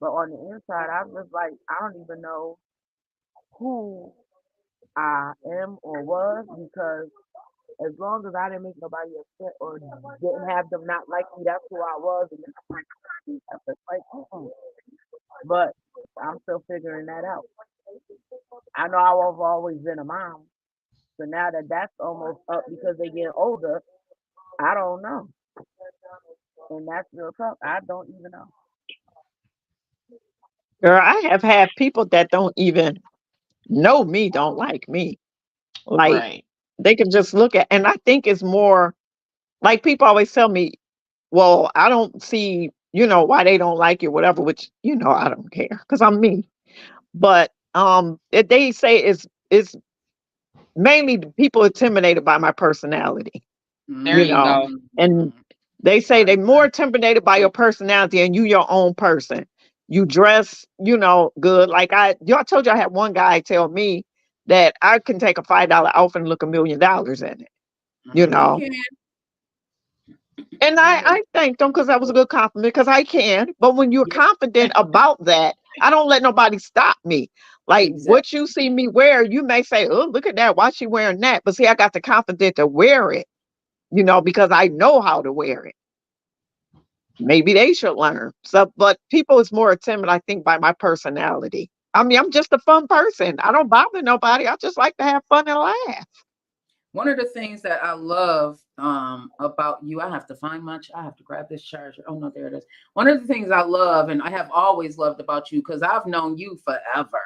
But on the inside, I'm just like, I don't even know who I am or was because as long as I didn't make nobody upset or didn't have them not like me, that's who I was. And then I'm like, but I'm still figuring that out. I know I've always been a mom. So now that that's almost up because they get older, I don't know. And that's real tough. I don't even know. Girl, I have had people that don't even know me, don't like me. Like Right. they can just look at, and I think it's more like people always tell me, well, I don't see, why they don't like you, whatever, which, I don't care because I'm me. But they say it's mainly the people intimidated by my personality, There you go. and they say they're more intimidated by your personality and you your own person. You dress, good. Like y'all told you I had one guy tell me that I can take a $5 outfit and look $1 million in it, you know. You And I thanked them because that was a good compliment because I can. But when you're confident about that, I don't let nobody stop me. Like Exactly. what you see me wear, you may say, oh, look at that. Why she wearing that? But see, I got the confidence to wear it, because I know how to wear it. Maybe they should learn. So, but people is more timid, I think, by my personality. I mean, I'm just a fun person. I don't bother nobody. I just like to have fun and laugh. One of the things that I love about you, I have to I have to grab this charger. Oh no, there it is. One of the things I love and I have always loved about you, because I've known you forever,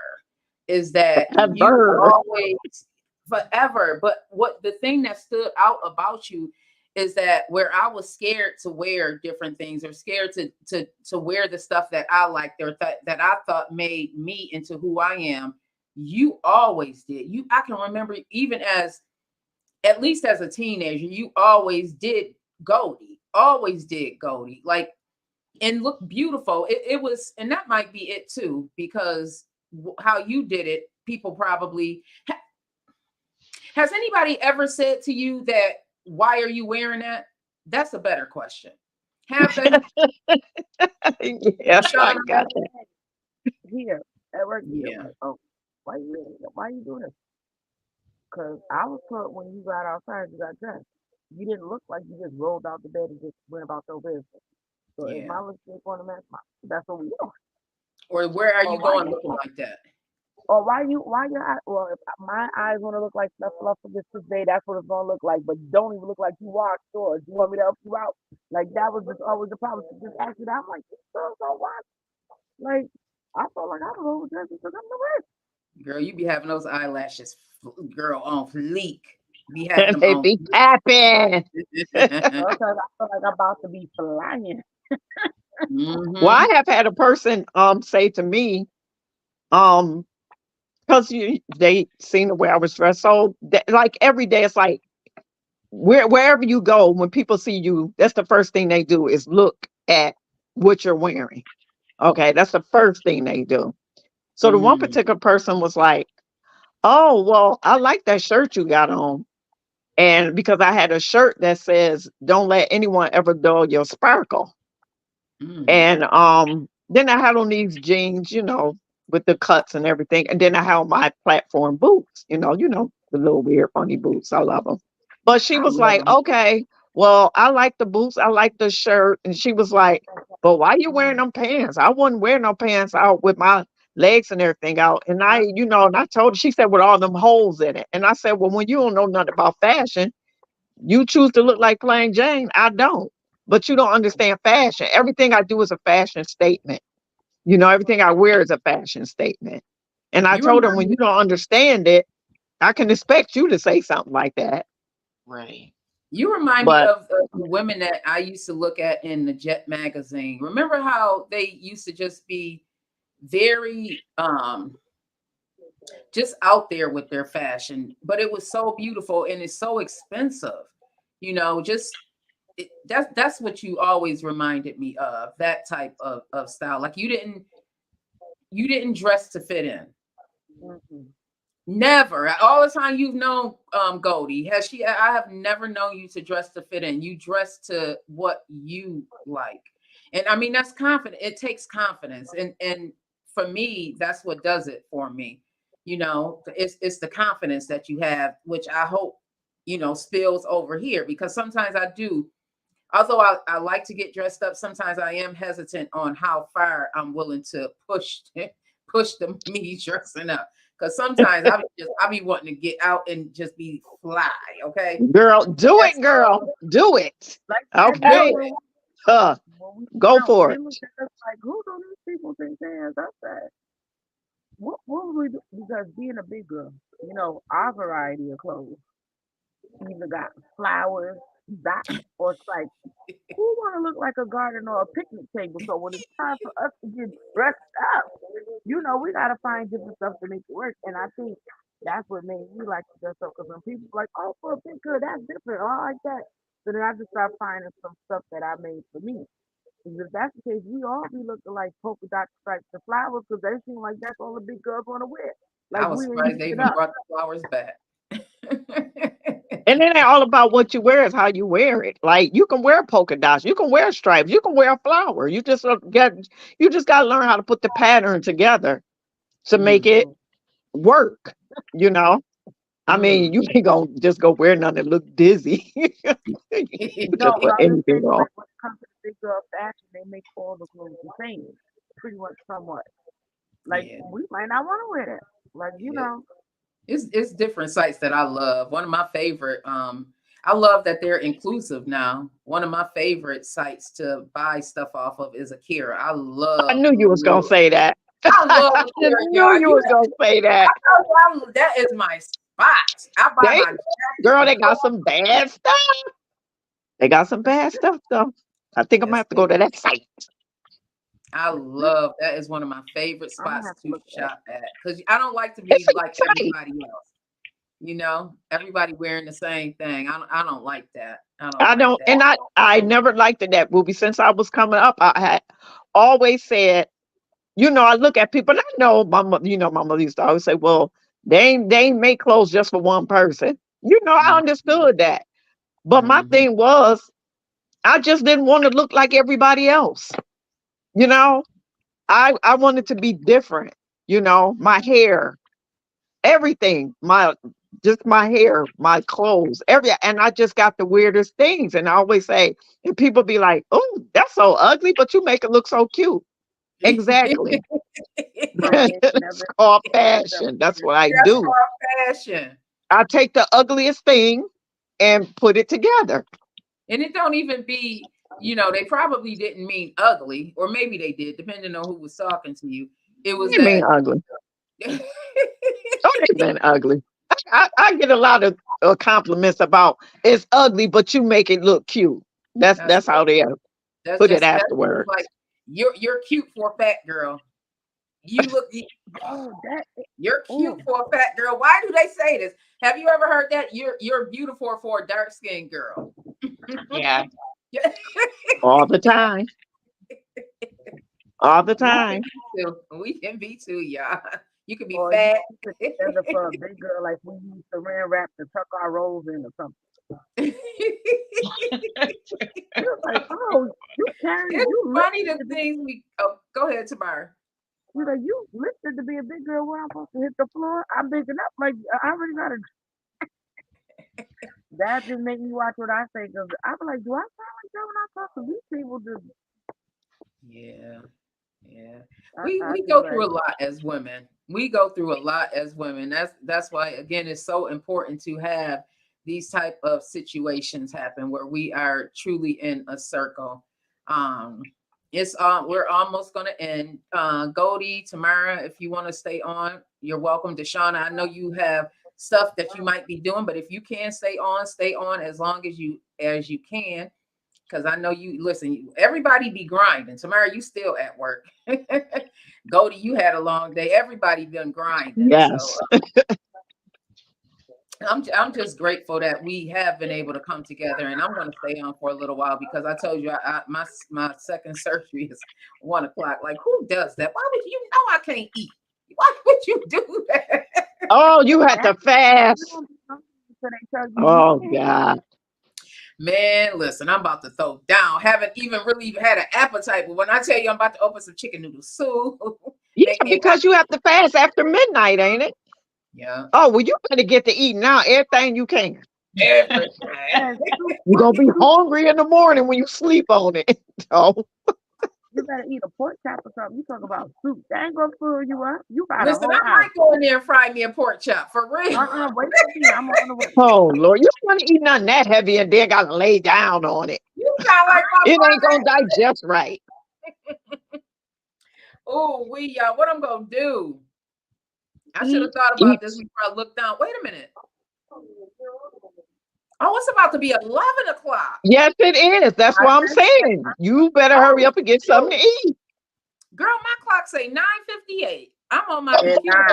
is that you Forever. always forever. But what the thing that stood out about you is that where I was scared to wear different things or scared to wear the stuff that I liked or that I thought made me into who I am, you always did. I can remember even at least as a teenager, you always did Goldie, like, and look beautiful. It was, and that might be it too, because how you did it, people probably, has anybody ever said to you that, why are you wearing that? That's a better question. Have they? Yeah, I Shauna? got that. Here at work, Yeah. like, oh, why you doing this? Because I was taught when you got outside, you got dressed. You didn't look like you just rolled out the bed and just went about your business. So if Yeah. my lipstick on the match, that's what we do. Or where are Or you why going you, looking like that? or why your eye? Well, if my eyes want to look like Snuffleupagus today, that's what it's gonna look like. But don't even look like you washed. Or do you want me to help you out? Like that was just always the problem. So just ask it. I'm like, this girl's so what? Like I felt like I was overdressed because I'm the worst. Girl, you be having those eyelashes, girl, on fleek. Be having them They on be happy. Because I feel like I'm about to be flying. Well, I Mhm. have had a person say to me, um, because they seen the way I was dressed. So like every day it's like wherever you go, when people see you, that's the first thing they do is look at what you're wearing. Okay, that's the first thing they do. So the one Mm. particular person was like, oh, well, I like that shirt you got on. And because I had a shirt that says, don't let anyone ever dull your sparkle. Mm. And then I had on these jeans, with the cuts and everything. And then I had on my platform boots, the little weird funny boots. I love them. But she I was love like, them. okay, well, I like the boots. I like the shirt. And she was like, but why you wearing them pants? I wouldn't wear no pants out with my legs and everything out. And and I told her, she said, with all them holes in it. And I said, well, when you don't know nothing about fashion, you choose to look like plain Jane. I don't. But you don't understand fashion. Everything I do is a fashion statement. Everything I wear is a fashion statement. And I You told her, remind when me. you don't understand it, I can expect you to say something like that. Right. You remind me But of the women that I used to look at in the Jet magazine. Remember how they used to just be very just out there with their fashion, but it was so beautiful and it's so expensive. Just that's what you always reminded me of, that type of style. Like you didn't dress to fit in. Mhm. Never. All the time you've known Goldie, I have never known you to dress to fit in. You dress to what you like. And I mean that's confident. It takes confidence. And for me, that's what does it for me. It's the confidence that you have, which I hope, spills over here, because sometimes I do, although I like to get dressed up, sometimes I am hesitant on how far I'm willing to push the me dressing up. Because sometimes I be wanting to get out and just be fly. Okay. Girl, do That's it, girl. Do it. Like that Okay. girl Uh, when we go out, for they it. looked at us like, who do these people think they is? I said, what would we do? Because being a big girl, our variety of clothes either got flowers, dots, or stripes. Who want to look like a garden or a picnic table? So when it's time for us to get dressed up, we got to find different stuff to make it work. And I think that's what made me like to dress up. Because when people like, oh, for a big girl, that's different. Oh, I like that. So then I just start finding some stuff that I made for me. Because if that's the case, we all be looking like polka dot stripes and flowers because they seem like that's all the big girls want to wear. I Like was we ain't surprised they it even up. brought the flowers back. And it ain't all about what you wear, it's how you wear it. Like you can wear polka dots, you can wear stripes, you can wear a flower. You just gotta learn how to put the pattern together to make it Mhm. work, you know. I mean, Mm. you ain't gonna just go wear nothing that look dizzy. You can No, just but put I'm just anything saying, on. like when it comes to the big girl fashion, they make all the clothes the same, pretty much somewhat. Like Yeah. we might not want to wear that. Like Yeah. It's different sites that I love. One of my favorite, I love that they're inclusive now. One of my favorite sites to buy stuff off of is Akira. I I love, knew you was gonna say that. I love I just Akira, knew y'all. you was gonna say that. That is my spot. I buy They my jackets girl, and they got some bad stuff. They got some bad stuff though. I think I'm gonna yes, have to go to that site. I love that is one of my favorite I'm gonna spots have to to look at shop at, because I don't like to It's be a like good site. everybody else. Everybody wearing the same thing. I don't like that. I don't I like don't, that. and I never liked it, that movie since I was coming up. I had always said, I look at people, and I know my mother used to always say, well, they ain't make clothes just for one person. I Mhm, understood that. But my mhm. thing was, I just didn't want to look like everybody else. You know, I wanted to be different, my hair, everything, my hair, my clothes, and I just got the weirdest things. And I always say, and people be like, oh, that's so ugly, but you make it look so cute. Exactly. so they It's never called stuff. fashion. That's what I That's do. called fashion. I take the ugliest thing and put it together. And it don't even be, they probably didn't mean ugly, or maybe they did, depending on who was talking to you. It was You mean that ugly? Oh, they mean ugly. I get a lot of compliments about it's ugly, but you make it look cute. That's that's that's how they put it that's just afterwards. like you're cute for a fat girl. You look Oh, that. you're Oh, cute for a fat girl. Why do they say this? Have you ever heard that? You're beautiful for a dark skinned girl. Yeah. Yeah. All the time. All the We can time. be too. We can be too, y'all. You can be or you fat. put together for a big girl like we use saran wrap to tuck our rolls in or something. You're like, oh, It's you funny the lifted to be, things we. Oh, go ahead, Tamara. you're like, you lifted to be a big girl when I'm supposed to hit the floor. I'm big enough. Like, I already got a. That just make me watch what I say because I'm like, do I sound like that when I talk to these people? Just, Yeah, yeah. We I we just go like, through a lot as women. We go through a lot as women. That's why again it's so important to have these type of situations happen where we are truly in a circle. Um, it's we're almost gonna end. Goldie, Tamara, if you want to stay on, you're welcome. Deshauna, I know you have stuff that you might be doing, but if you can stay on as long as you can. because I know you listen. Everybody be grinding. Tamara, you still at work. Goldie, you had a long day. Everybody been grinding. Yes. So I'm just grateful that we have been able to come together, and I'm going to stay on for a little while because I told you my second surgery is 1 o'clock. Like, who does that? Why would you know I can't eat? Why would you do that? Oh, you had to fast. Oh God. Man, listen, I'm about to throw down. Haven't even really had an appetite, but when I tell you I'm about to open some chicken noodle soup, Yeah, make me a because you have to fast after midnight, ain't it? yeah, Oh, well, you better get to eat now everything you can. everything. You're gonna be hungry in the morning when you sleep on it. So You better eat a pork chop or something. You talk about soup. That ain't gonna fill you up. You got Listen, a I whole house. might go in there and fry me a pork chop for real. Wait for me. I'm on the way. oh Lord, you don't want to eat nothing that heavy and then gotta lay down on it. You sound like my It ain't brother. gonna digest right. Oh, y'all, what I'm gonna do? I should have thought about this before I looked down. Wait a minute. Oh, it's about to be 11 o'clock. Yes, it is. That's what I'm saying. You better hurry up and get something to eat. Girl, my clock say 9:58. I'm on my computer.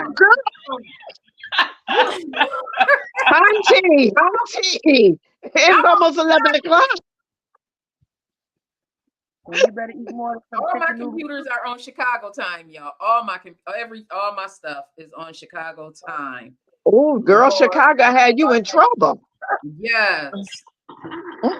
Auntie. It's almost 11 o'clock. Well, you better eat more. All my computers are on Chicago time, y'all. All my stuff is on Chicago time. Oh, girl, Chicago had you in trouble. Yes.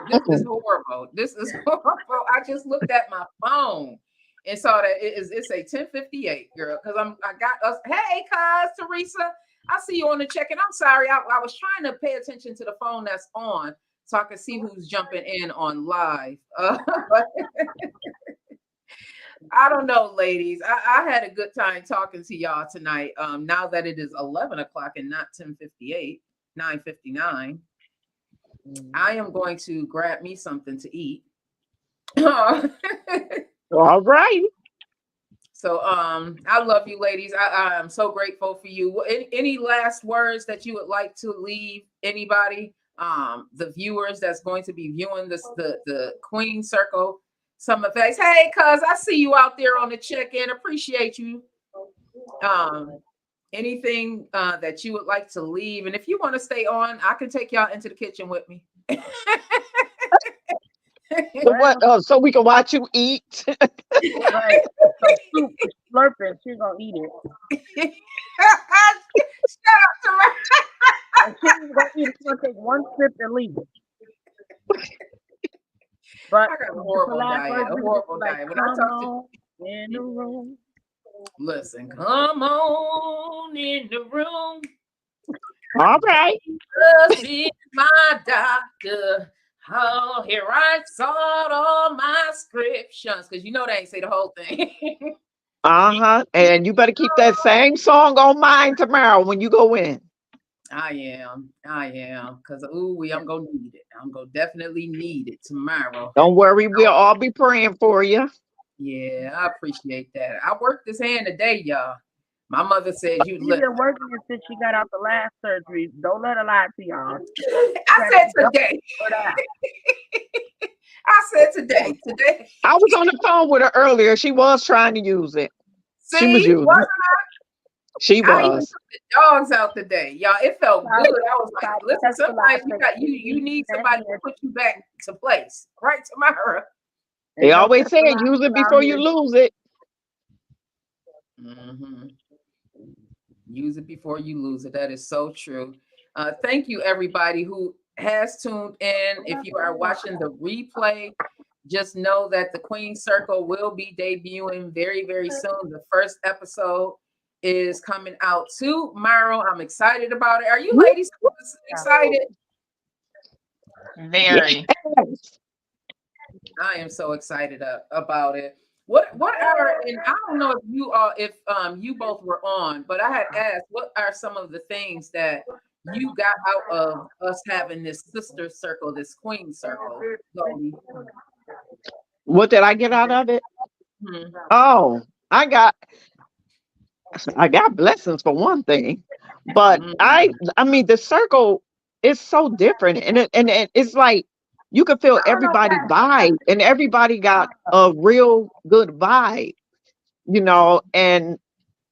This is horrible. This is horrible. I just looked at my phone and saw that it's a 10:58, girl. Because I got us. Hey, cuz Teresa, I see you on the check-in. I'm sorry. I was trying to pay attention to the phone that's on so I can see who's jumping in on live. I don't know, ladies. I had a good time talking to y'all tonight. Now that it is 11 o'clock and not 10:58, 9:59, I am going to grab me something to eat. All right. So I love you, ladies. I'm so grateful for you. Any last words that you would like to leave anybody? The viewers that's going to be viewing this, the Queen Circle Summer Fest. Hey, cuz I see you out there on the check-in. Appreciate you. Anything that you would like to leave, and if you want to stay on, I can take y'all into the kitchen with me. So what? Oh, so we can watch you eat. Right. Some soup is slurping. She's gonna eat it. Shut up, Tamara. And she's gonna eat it. She's gonna take one sip and leave it. But I got a horrible diet. A horrible diet. When I talk to in the room. listen, come on in the room. All right. Jesus is my doctor. Oh, he writes out all my prescriptions. Because you know they ain't say the whole thing. Uh-huh. And you better keep that same song on mind tomorrow when you go in. I am. Because I'm gonna need it. I'm gonna definitely need it tomorrow. Don't worry, we'll all be praying for you. Yeah, I appreciate that. I worked this hand today, y'all. My mother said She's been working since she got out the last surgery. Don't let her lie to y'all. I said today. I said today. I was on the phone with her earlier. She was trying to use it. See, She was using it. She I even was. took the dogs out today, y'all. It felt good. I was like, listen, sometimes you need somebody to put you back to place, right, Tamara? They always say use it before you lose it. Mm-hmm. Use it before you lose it. That is so true. Thank you, everybody who has tuned in. If you are watching the replay, just know that the Queen Circle will be debuting very, very soon. The first episode is coming out tomorrow. I'm excited about it. Are you ladies excited? Very. Yes. I am so excited about it. What are, and I don't know if you both were on, but I had asked, what are some of the things that you got out of us having this sister circle, this Queen Circle? What did I get out of it? Mm-hmm. Oh, I got blessings for one thing, but I mean the circle is so different, and it's like you could feel everybody vibe, and everybody got a real good vibe, you know, and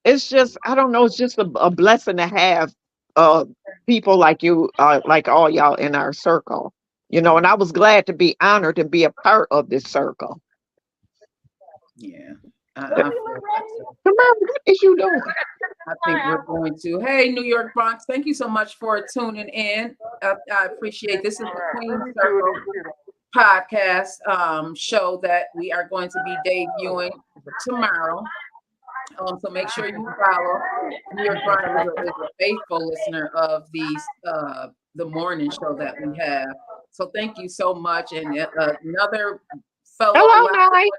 it's just, I don't know, it's just a blessing to have people like you, like all y'all in our circle, you know, and I was glad to be honored and be a part of this circle. Yeah. I feel that too. Tamara, what is you doing? I think we're going to. Hey, New York Bronx, thank you so much for tuning in. I appreciate this is the Queen Circle podcast show that we are going to be debuting tomorrow. So make sure you follow. New York Bronx is a faithful listener of these the morning show that we have. So thank you so much. And another fellow Hello, Nye.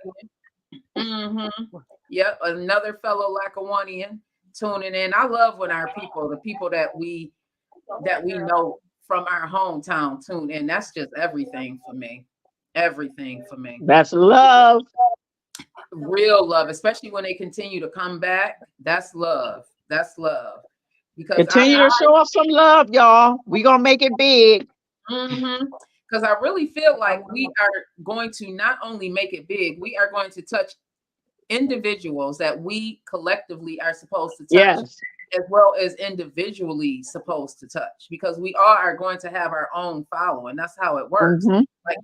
Yep, another fellow Lackawannian tuning in. I love when our people, the people that we know from our hometown, tune in. That's just everything for me. Everything for me. That's love. Real love, especially when they continue to come back. That's love. That's love. Because Continue to show us some love, y'all. We gonna make it big. Because I really feel like we are going to not only make it big, we are going to touch individuals that we collectively are supposed to touch, Yes. as well as individually supposed to touch, because we all are going to have our own following. That's how it works. Like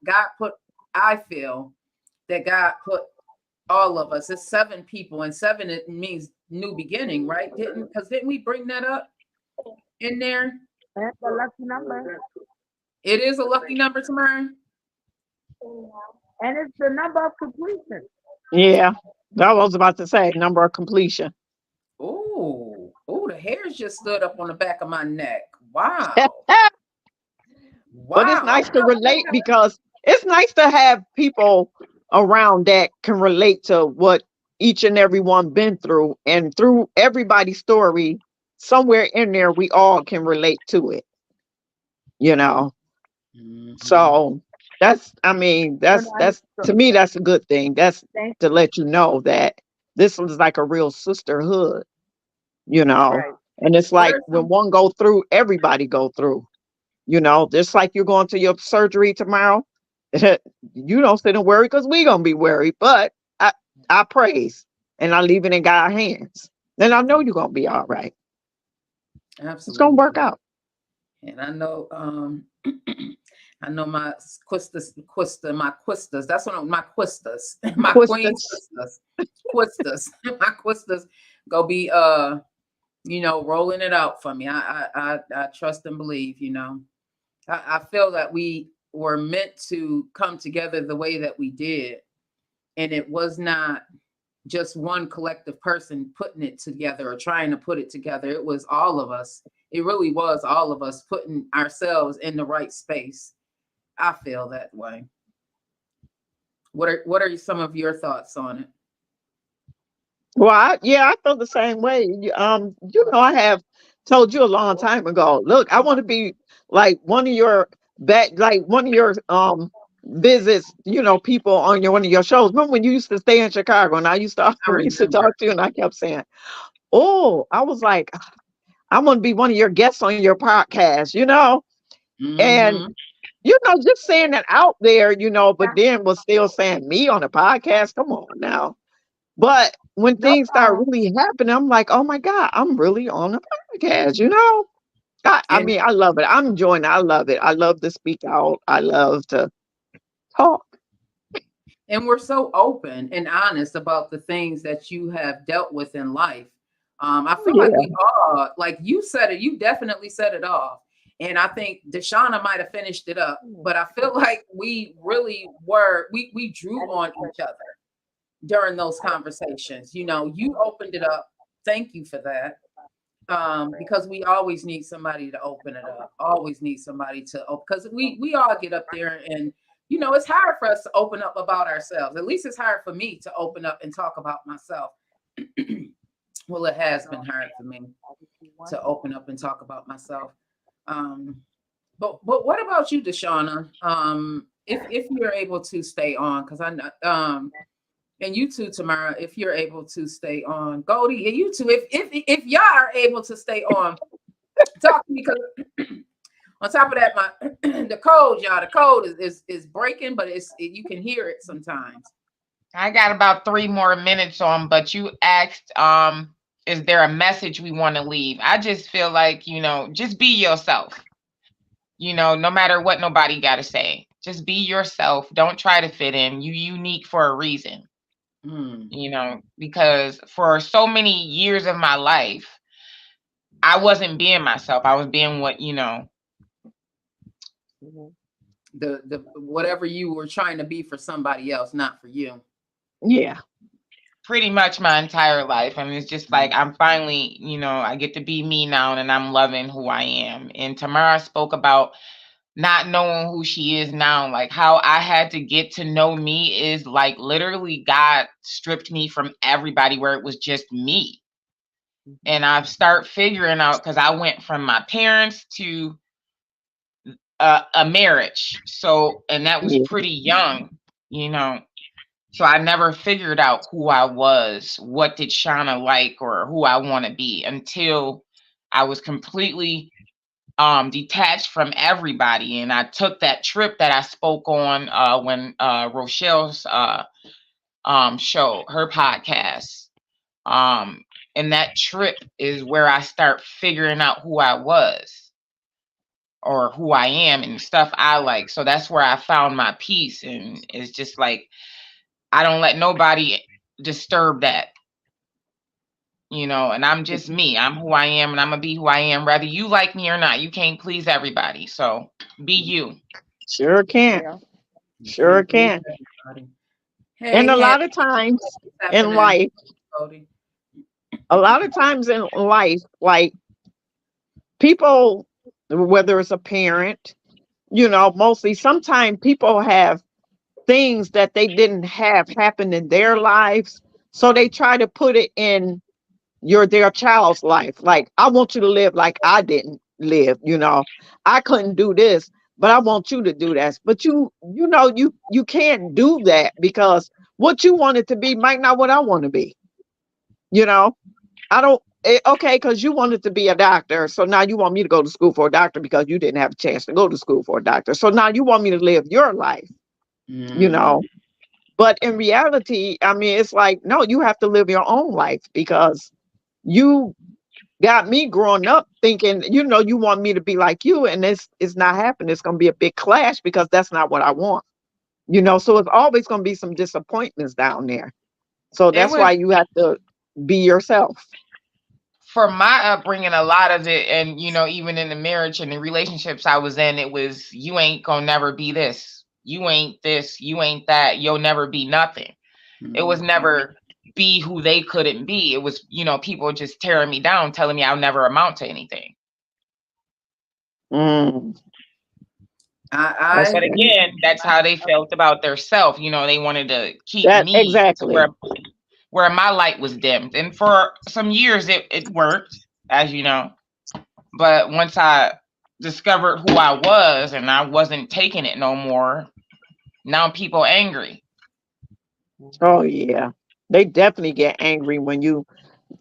God put, I feel that God put all of us, it's 7 people, and 7 it means new beginning, right? Didn't we bring that up in there? That's a lucky number. It is a lucky number, Tamara. And it's the number of completion. Yeah. That was about to say number of completion. Oh, the hairs just stood up on the back of my neck. Wow. But it's nice to relate, because it's nice to have people around that can relate to what each and every one been through, and through everybody's story, somewhere in there we all can relate to it, you know. So that's, I mean, that's to me, that's a good thing. That's to let you know that this was like a real sisterhood, you know. Right. And it's like when one go through, everybody go through, you know. Just like you're going to your surgery tomorrow, you don't sit and worry, because we gonna be worried, but I praise and I leave it in God's hands. Then I know you're gonna be all right. Absolutely. It's gonna work out. And I know I know my quistas, that's one of my quistas, my queen quistas, my quistas go be you know, rolling it out for me. I trust and believe, you know. I feel that we were meant to come together the way that we did, and it was not just one collective person putting it together or trying to put it together. It was all of us. It really was all of us putting ourselves in the right space. I feel that way. What are some of your thoughts on it? Well, I feel the same way. You know, I have told you a long time ago, look, I want to be like one of your visits, you know, people on one of your shows. Remember when you used to stay in Chicago, and I used to talk to you, and I kept saying, oh, I was like, I want to be one of your guests on your podcast, you know. And you know, just saying that out there, you know, but then was still saying me on a podcast. Come on now. But when things start really happening, I'm like, oh my God, I'm really on a podcast, you know? I mean, I love it. I'm enjoying it. I love it. I love to speak out. I love to talk. And we're so open and honest about the things that you have dealt with in life. I feel like we all, like you said it, you definitely said it all. And I think Deshauna might have finished it up, but I feel like we really were, we drew on each other during those conversations. You know, you opened it up. Thank you for that. Because we always need somebody to open it up. Always need somebody to open, because we all get up there and, you know, it's hard for us to open up about ourselves. At least it's hard for me to open up and talk about myself. Well, it has been hard for me to open up and talk about myself. But what about you, Deshauna? If you're able to stay on, because I know, and you too, Tamara, if you're able to stay on, Goldie, and you too, if y'all are able to stay on, talk to me, because On top of that, my the code, y'all, the code is breaking, but you can hear it sometimes. I got about 3 more minutes on, but you asked, is there a message we want to leave? I just feel like, you know, just be yourself. You know, no matter what nobody got to say, just be yourself. Don't try to fit in. You unique for a reason. You know, because for so many years of my life, I wasn't being myself. I was being what, you know. The whatever you were trying to be for somebody else, not for you. Yeah. Pretty much my entire life. I mean, it's just like I'm finally, you know, I get to be me now, and I'm loving who I am. And Tamara spoke about not knowing who she is now, like how I had to get to know me is like literally God stripped me from everybody where it was just me. And I've started figuring out, because I went from my parents to a marriage. So, and that was pretty young, you know. So I never figured out who I was, what did Shauna like, or who I want to be, until I was completely detached from everybody. And I took that trip that I spoke on when Rochelle's show, her podcast. And that trip is where I start figuring out who I was or who I am and stuff I like. So that's where I found my peace. And it's just like, I don't let nobody disturb that, you know, and I'm just me. I'm who I am, and I'm going to be who I am, whether you like me or not. You can't please everybody. So be you. Sure can. Sure can. And a lot of times in life, like people, whether it's a parent, you know, mostly sometimes people have things that they didn't have happen in their lives. So they try to put it in their child's life. Like, I want you to live like I didn't live, you know. I couldn't do this, but I want you to do that. But you know, you can't do that, because what you want it to be might not what I want to be. You know, okay, because you wanted to be a doctor. So now you want me to go to school for a doctor because you didn't have a chance to go to school for a doctor. So now you want me to live your life, you know. But in reality, I mean, it's like, no, you have to live your own life, because you got me growing up thinking, you know, you want me to be like you, and it's not happening. It's going to be a big clash, because that's not what I want, you know. So it's always going to be some disappointments down there. So that's why you have to be yourself. For my upbringing, a lot of it, and, you know, even in the marriage and the relationships I was in, it was, you ain't going to never be this. You ain't this, you ain't that. You'll never be nothing. It was never be who they couldn't be. It was, you know, people just tearing me down, telling me I'll never amount to anything. I but again, that's how they felt about their self. You know, they wanted to keep me exactly where my light was dimmed. And for some years it worked, as you know. But once I discovered who I was and I wasn't taking it no more, now people angry. Oh yeah, they definitely get angry when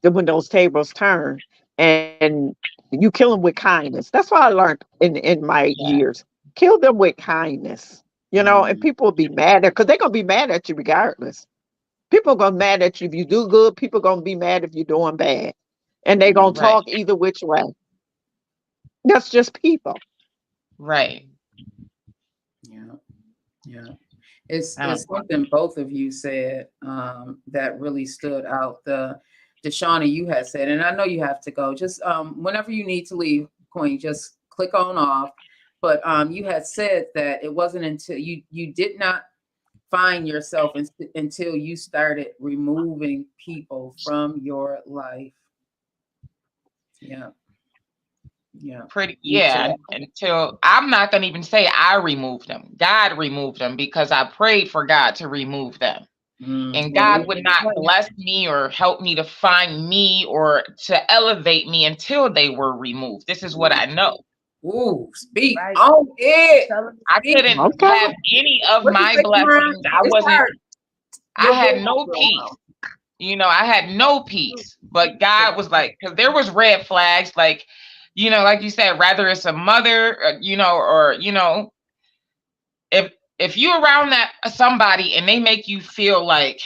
those tables turn, and you kill them with kindness. That's what I learned in my years. Kill them with kindness, you know. And people will be mad because they're gonna be mad at you regardless. People are gonna be mad at you if you do good. People are gonna be mad if you're doing bad, and they're gonna talk either which way. That's just people. Right. Yeah. It's something both of you said that really stood out. Shauna, you had said, and I know you have to go. Just whenever you need to leave, Queen, just click on off. But you had said that it wasn't until you did not find yourself until you started removing people from your life. Yeah. Until I'm not gonna even say I removed them. God removed them, because I prayed for God to remove them. And God would not bless me or help me to find me or to elevate me until they were removed. This is what I know. Ooh, speak on it. I couldn't have any of my blessings. I had no peace. You know, I had no peace. But God was like, because there was red flags, like you know, like you said, rather it's a mother, you know, or, you know, if you're around that somebody and they make you feel like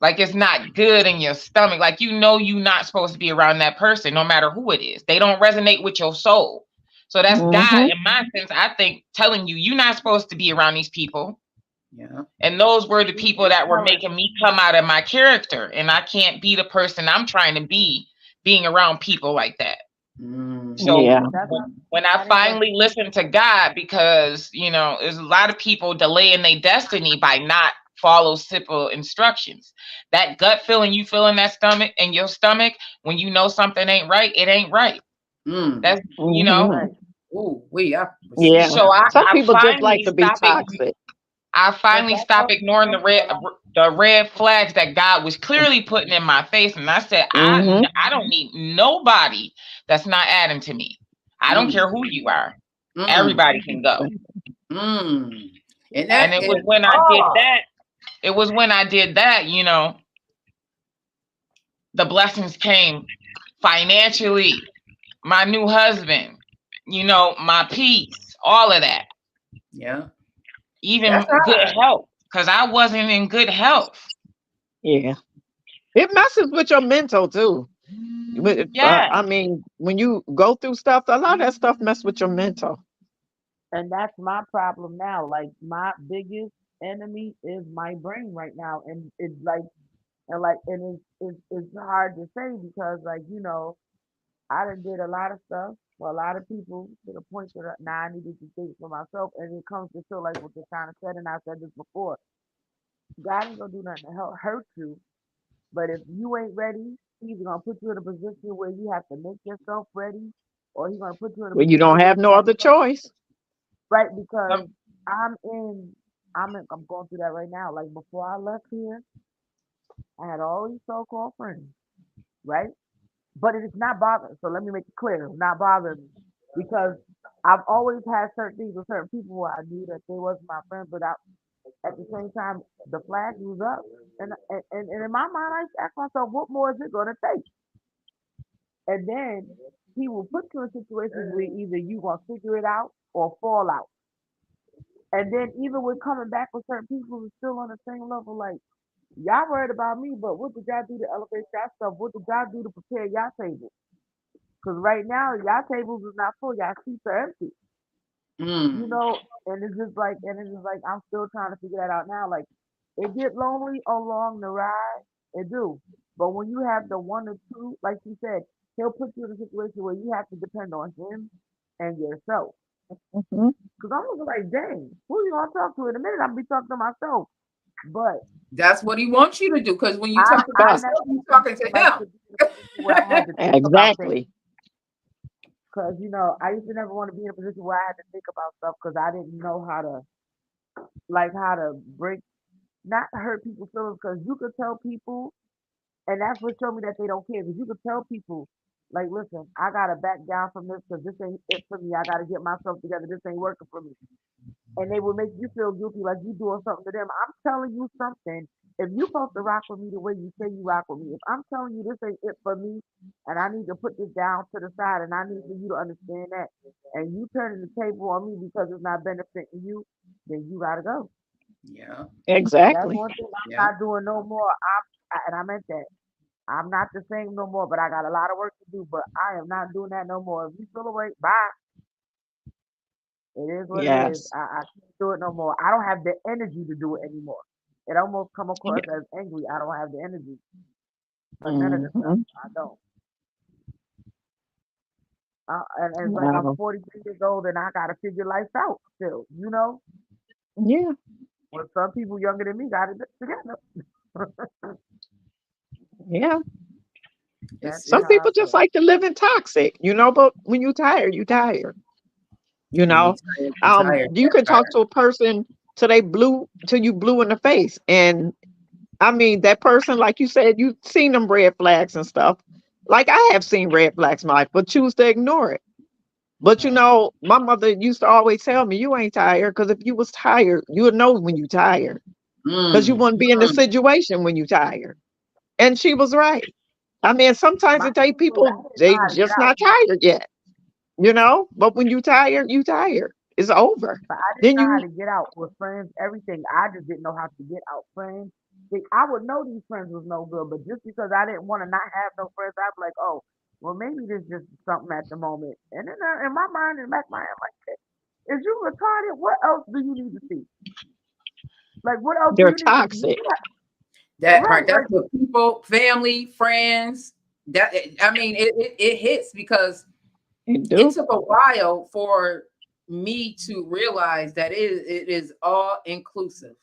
it's not good in your stomach, like, you know, you're not supposed to be around that person, no matter who it is. They don't resonate with your soul. So that's God, in my sense, I think, telling you, you're not supposed to be around these people. Yeah. And those were the people that were making me come out of my character. And I can't be the person I'm trying to be being around people like that. So Yeah. when I finally listened to God, because, you know, there's a lot of people delaying their destiny by not follow simple instructions. That gut feeling you feel in that stomach, in your stomach, when you know something ain't right, it ain't right. That's, you know. Oh, we are. Yeah. So Some I people just like finally to be stopped. toxic. I finally stopped ignoring the red flags that God was clearly putting in my face, and I said, I don't need nobody that's not adding to me. I don't care who you are. Everybody can go. And it was when I did that. It was when I did that, you know, the blessings came financially, my new husband, you know, my peace, all of that. Yeah. Even good health, because I wasn't in good health. Yeah. It messes with your mental too. Yeah. I mean, when you go through stuff, a lot of that stuff messes with your mental. And that's my problem now. Like, my biggest enemy is my brain right now. And it's like, and it's hard to say because, like, you know, I done did a lot of stuff for a lot of people to the point that now I needed to think for myself. And it comes to feel like what you're trying to say, and I said this before, God ain't gonna do nothing to hurt you. But if you ain't ready, he's gonna put you in a position where you have to make yourself ready, or he's gonna put you in a Well, you position don't have no other choice. right? Because I'm going through that right now. Like, before I left here, I had all these so-called friends, right? But it is not bothering. So let me make it clear, it's not bothering me because I've always had certain things with certain people where I knew that they wasn't my friend, but at the same time, the flag was up, and in my mind, I used to ask myself, what more is it gonna take? And then he will put you in situations where either you gonna figure it out or fall out. And then even with coming back with certain people who's still on the same level, like, y'all worried about me, but what did y'all do to elevate y'all stuff? What did y'all do to prepare y'all table? Because right now, y'all tables is not full, y'all seats are empty. You know, and it's just like, I'm still trying to figure that out now. Like, it get lonely along the ride, it do. But when you have the one or two, like you said, he'll put you in a situation where you have to depend on him and yourself. Because I'm looking like, dang, who you gonna talk to? In a minute, I'm gonna be talking to myself. But that's what he wants you to do. Because when you talk to yourself, you're talking to him. Exactly. Because, you know, I used to never want to be in a position where I had to think about stuff because I didn't know how to break, not hurt people's feelings. Because you could tell people, and that's what showed me that they don't care. Because you could tell people, like, listen, I gotta back down from this because this ain't it for me. I gotta get myself together. This ain't working for me. And they will make you feel guilty like you doing something to them. I'm telling you something. If you supposed to rock with me the way you say you rock with me, if I'm telling you this ain't it for me, and I need to put this down to the side, and I need for you to understand that, and you turning the table on me because it's not benefiting you, then you gotta go. Yeah. Exactly. That's one thing I'm not doing no more. And I meant that. I'm not the same no more, but I got a lot of work to do. But I am not doing that no more. If you feel away, bye. It is what it is. I can't do it no more. I don't have the energy to do it anymore. It almost come across as angry. I don't have the energy for none of the stuff. I don't. And it's like I'm 43 years old and I gotta figure life out still. You know? Yeah. Well, some people younger than me got it together. Yeah. Some people just like to live in toxic, you know, but when you tired, you tired. You know, you can talk to a person till you blue in the face. And I mean, that person, like you said, you've seen them red flags and stuff. Like I have seen red flags in my life, but choose to ignore it. But you know, my mother used to always tell me, you ain't tired, because if you was tired, you would know when you tired. Because you wouldn't be in the situation when you tired. And she was right. I mean, sometimes My it take thing was I people, didn't know they how to get just out, not tired yet, but when you tired, you tired. It's over. but I didn't Then know how you to get out with friends, everything. I just didn't know how to get out friends. I would know these friends was no good, but just because I didn't want to not have no friends, I'd be like, oh, well, maybe this just something at the moment. And then in my mind, in the back of my head, like, is you retarded? What else do you need to see? Like, what else do they're you need to see? toxic. That part, Right, that's like, what people, family, friends, I mean, it hits because You it do. took a while for me to realize that it is all inclusive.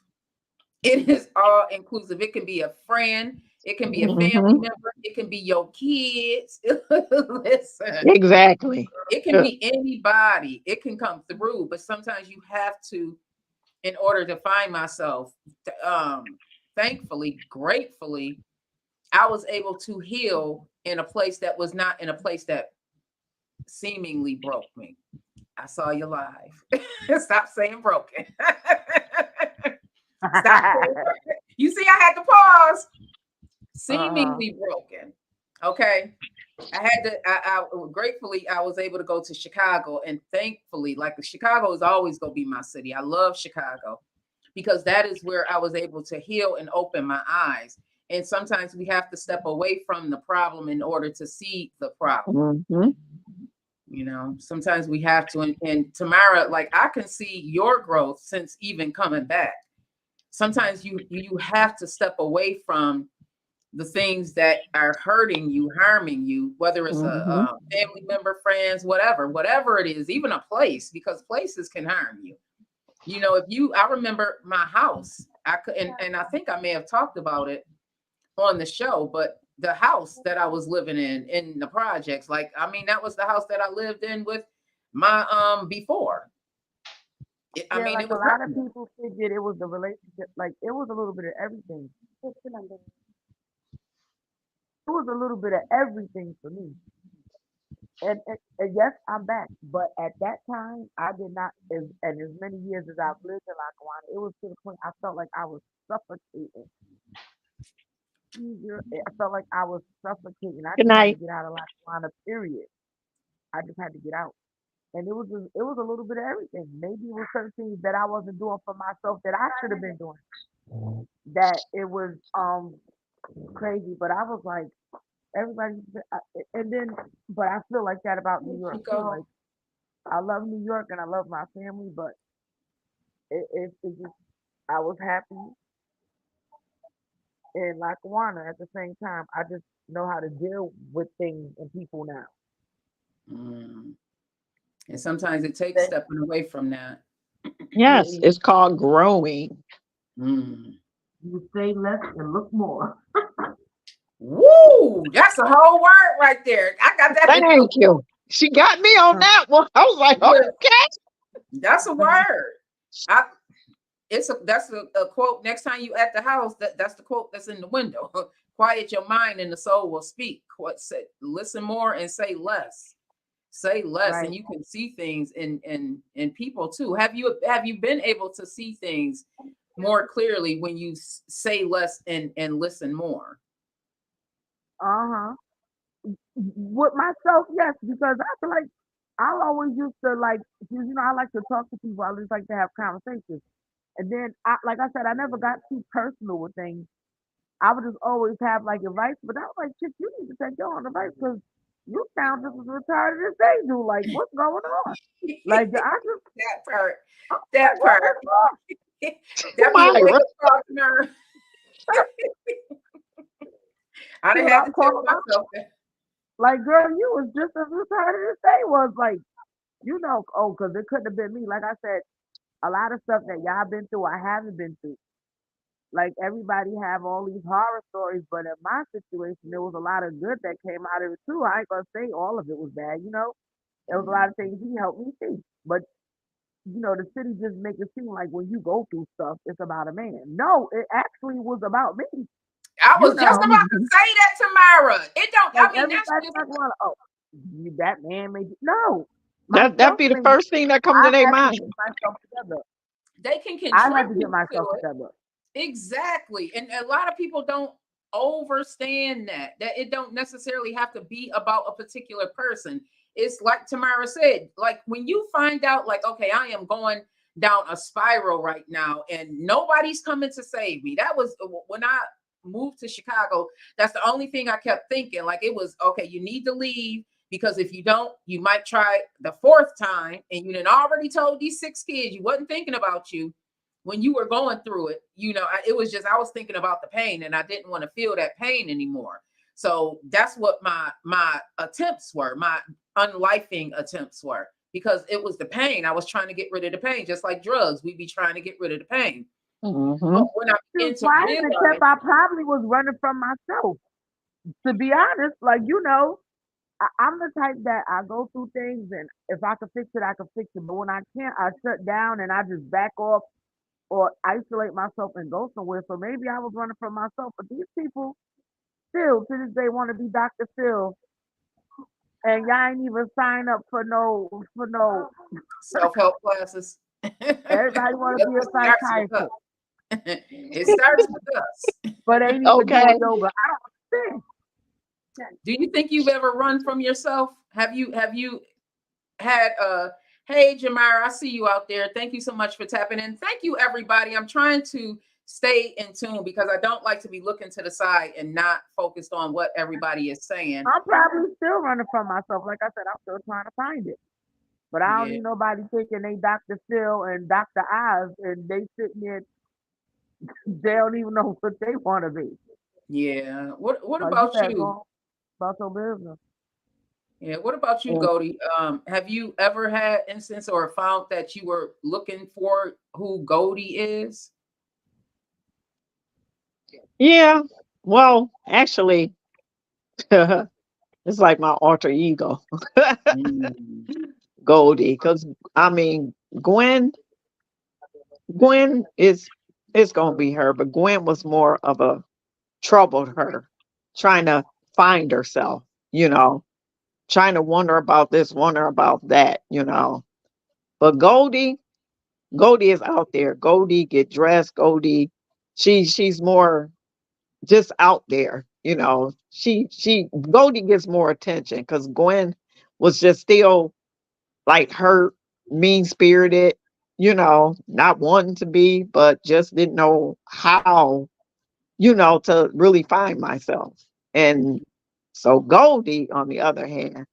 It is all inclusive. It can be a friend, it can be a family Hmm. member, it can be your kids. Listen, Exactly. it can be anybody, it can come through, but sometimes you have to, in order to find myself. Thankfully, gratefully, I was able to heal in a place that was not in a place that seemingly broke me. I saw you live. Stop saying broken. Stop saying broken. You see, I had to pause. Seemingly broken. Okay. I had to, I gratefully, I was able to go to Chicago, and thankfully, like Chicago is always going to be my city. I love Chicago because that is where I was able to heal and open my eyes. And sometimes we have to step away from the problem in order to see the problem. Hmm. Sometimes we have to. And Tamara, like, I can see your growth since even coming back. Sometimes you have to step away from the things that are hurting you, harming you, whether it's Hmm. a family member, friends, whatever it is, even a place, because places can harm you. I remember my house, and I think I may have talked about it on the show, but the house that I was living in the projects, like, I mean, that was the house that I lived in with my before. I yeah, mean, like it a was lot of hurting. people figured it was the relationship. Like, it was a little bit of everything. It was a little bit of everything for me. And yes, I'm back. But at that time, I did not, and as many years as I've lived in Lackawanna, it was to the point I felt like I was suffocating. I felt like I was suffocating. I Good just had to night. get out of Lackawanna, period. I just had to get out. And it was a little bit of everything. Maybe it was certain things that I wasn't doing for myself that I should have been doing. That it was crazy, but I was like everybody, and then but I feel like that about New York too. Like, I love New York and I love my family, but it just I was happy in Lackawanna at the same time. I just know how to deal with things and people now. Mm. And sometimes it takes stepping away from that. Yes, it's called growing. Mm. You say less and look more. Woo! That's a whole word right there. I got that. Thank you. She got me on that one. I was like, Yeah, okay. that's a word. That's a quote. Next time you at the house, that's the quote that's in the window. Quiet your mind and the soul will speak. Listen more and say less. Say less, Right. and you can see things in people too. Have you been able to see things more clearly when you say less and listen more? Uh-huh. With myself, yes, because I feel like I always used to like, I like to talk to people. I just like to have conversations. And then, like I said, I never got too personal with things. I would just always have like advice, but I was like, shit, you need to take your own advice because you sound just as retarded as they do. Like, what's going on? Like, I just, That part. I'm That like, what part. the fuck? That be a My, way to talk to her. I didn't Dude, have I'm to tell calling my, myself that. like, girl, you was just as retarded as they was. Like, because it couldn't have been me. Like I said, a lot of stuff that y'all been through, I haven't been through. Like, everybody have all these horror stories, but in my situation, there was a lot of good that came out of it too. I ain't gonna say all of it was bad. There was a lot of things he helped me see. But the city just make it seem like when you go through stuff, it's about a man. No, it actually was about me. I You was just know, about to say that, Tamara. It don't. like I mean, that's everybody just. like, well, oh, that man made you. No, that myself be the made. first thing that come I to their had to mind. get myself together. They can I had to get contribute to myself it. together. Exactly. And a lot of people don't overstand that it don't necessarily have to be about a particular person. It's like Tamara said, like when you find out, like, okay, I am going down a spiral right now and nobody's coming to save me. That was when I moved to Chicago. That's the only thing I kept thinking. Like, it was, okay, you need to leave, because if you don't, you might try the fourth time, and you done already told these 6 kids you wasn't thinking about you when you were going through it. It was just, I was thinking about the pain, and I didn't want to feel that pain anymore. So that's what my attempts were, my unlifing attempts were, because it was the pain. I was trying to get rid of the pain, just like drugs. We'd be trying to get rid of the pain. Mm-hmm. But when I began to Why realize, except I probably was running from myself. To be honest, like, I'm the type that I go through things, and if I can fix it, I can fix it. But when I can't, I shut down and I just back off or isolate myself and go somewhere. So maybe I was running from myself, but these people still to this day want to be Dr. Phil, and y'all ain't even sign up for no. self-help classes. Everybody want to be a psychiatrist, It starts with us. but ain't even Okay. doing yoga. I don't understand. Do you think you've ever run from yourself? Have you had hey Jamira, I see you out there. Thank you so much for tapping in. Thank you, everybody. I'm trying to stay in tune because I don't like to be looking to the side and not focused on what everybody is saying. I'm probably still running from myself. Like I said, I'm still trying to find it. But I don't Yeah. need nobody thinking they Dr. Phil and Dr. Oz and they sitting there, they don't even know what they want to be. Yeah. What Like about you said, you? go about your business. Yeah, what about you, Mm. Goldie? Have you ever had instance or found that you were looking for who Goldie is? Yeah. Well, actually, it's like my alter ego, Mm. Goldie. Because I mean, Gwen is it's gonna be her, but Gwen was more of a troubled her, trying to find herself, trying to wonder about this, wonder about that. But Goldie is out there. Goldie get dressed. Goldie, she's more just out there. She Goldie gets more attention because Gwen was just still like hurt, mean spirited, not wanting to be, but just didn't know how, to really find myself. And so Goldie, on the other hand,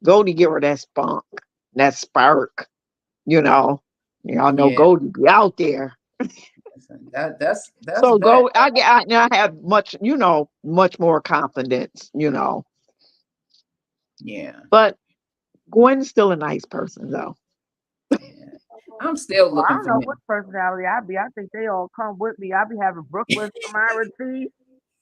Goldie give her that spunk, that spark, you know. Y'all know Yeah, Goldie be out there. that's So vet. I have much more confidence. Yeah, But Gwen's still a nice person though. yeah. I'm still Well, I looking don't for know me. what personality I be. I think they all come with me. I be having Brooklyn, Samara T,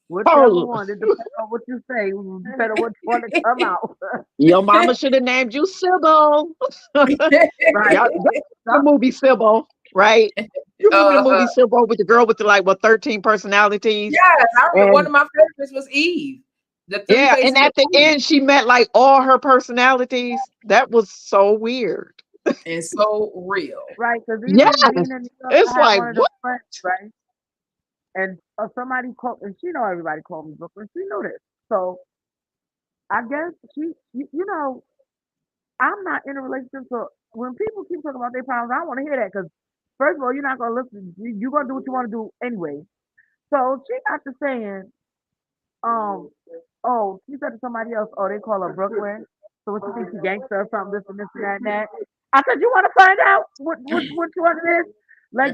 whichever Oh, one. It depends on what you say. It depends on which one to come out. your mama should have named you Sybil. Right. Y'all, the movie Sybil, right? You remember the uh, movie Sybil with the girl with the 13 personalities? yes, I remember one And of my favorites was Eve, the three yeah, and faces of at the Eve, end she met like all her personalities. That was so weird. and so real. Right. Because Yes. even being in New York, It's I had like one of them what? friends, right? And somebody called, and she know everybody called me Brooklyn. She knew this. So I guess I'm not in a relationship. So when people keep talking about their problems, I don't want to hear that because, first of all, you're not going to listen. You're going to do what you want to do anyway. So she got to saying, oh, she said to somebody else, oh, they call her Brooklyn. So what you think she gangster or something, this and this and that and that. I said, you want to find out which one it is? Like,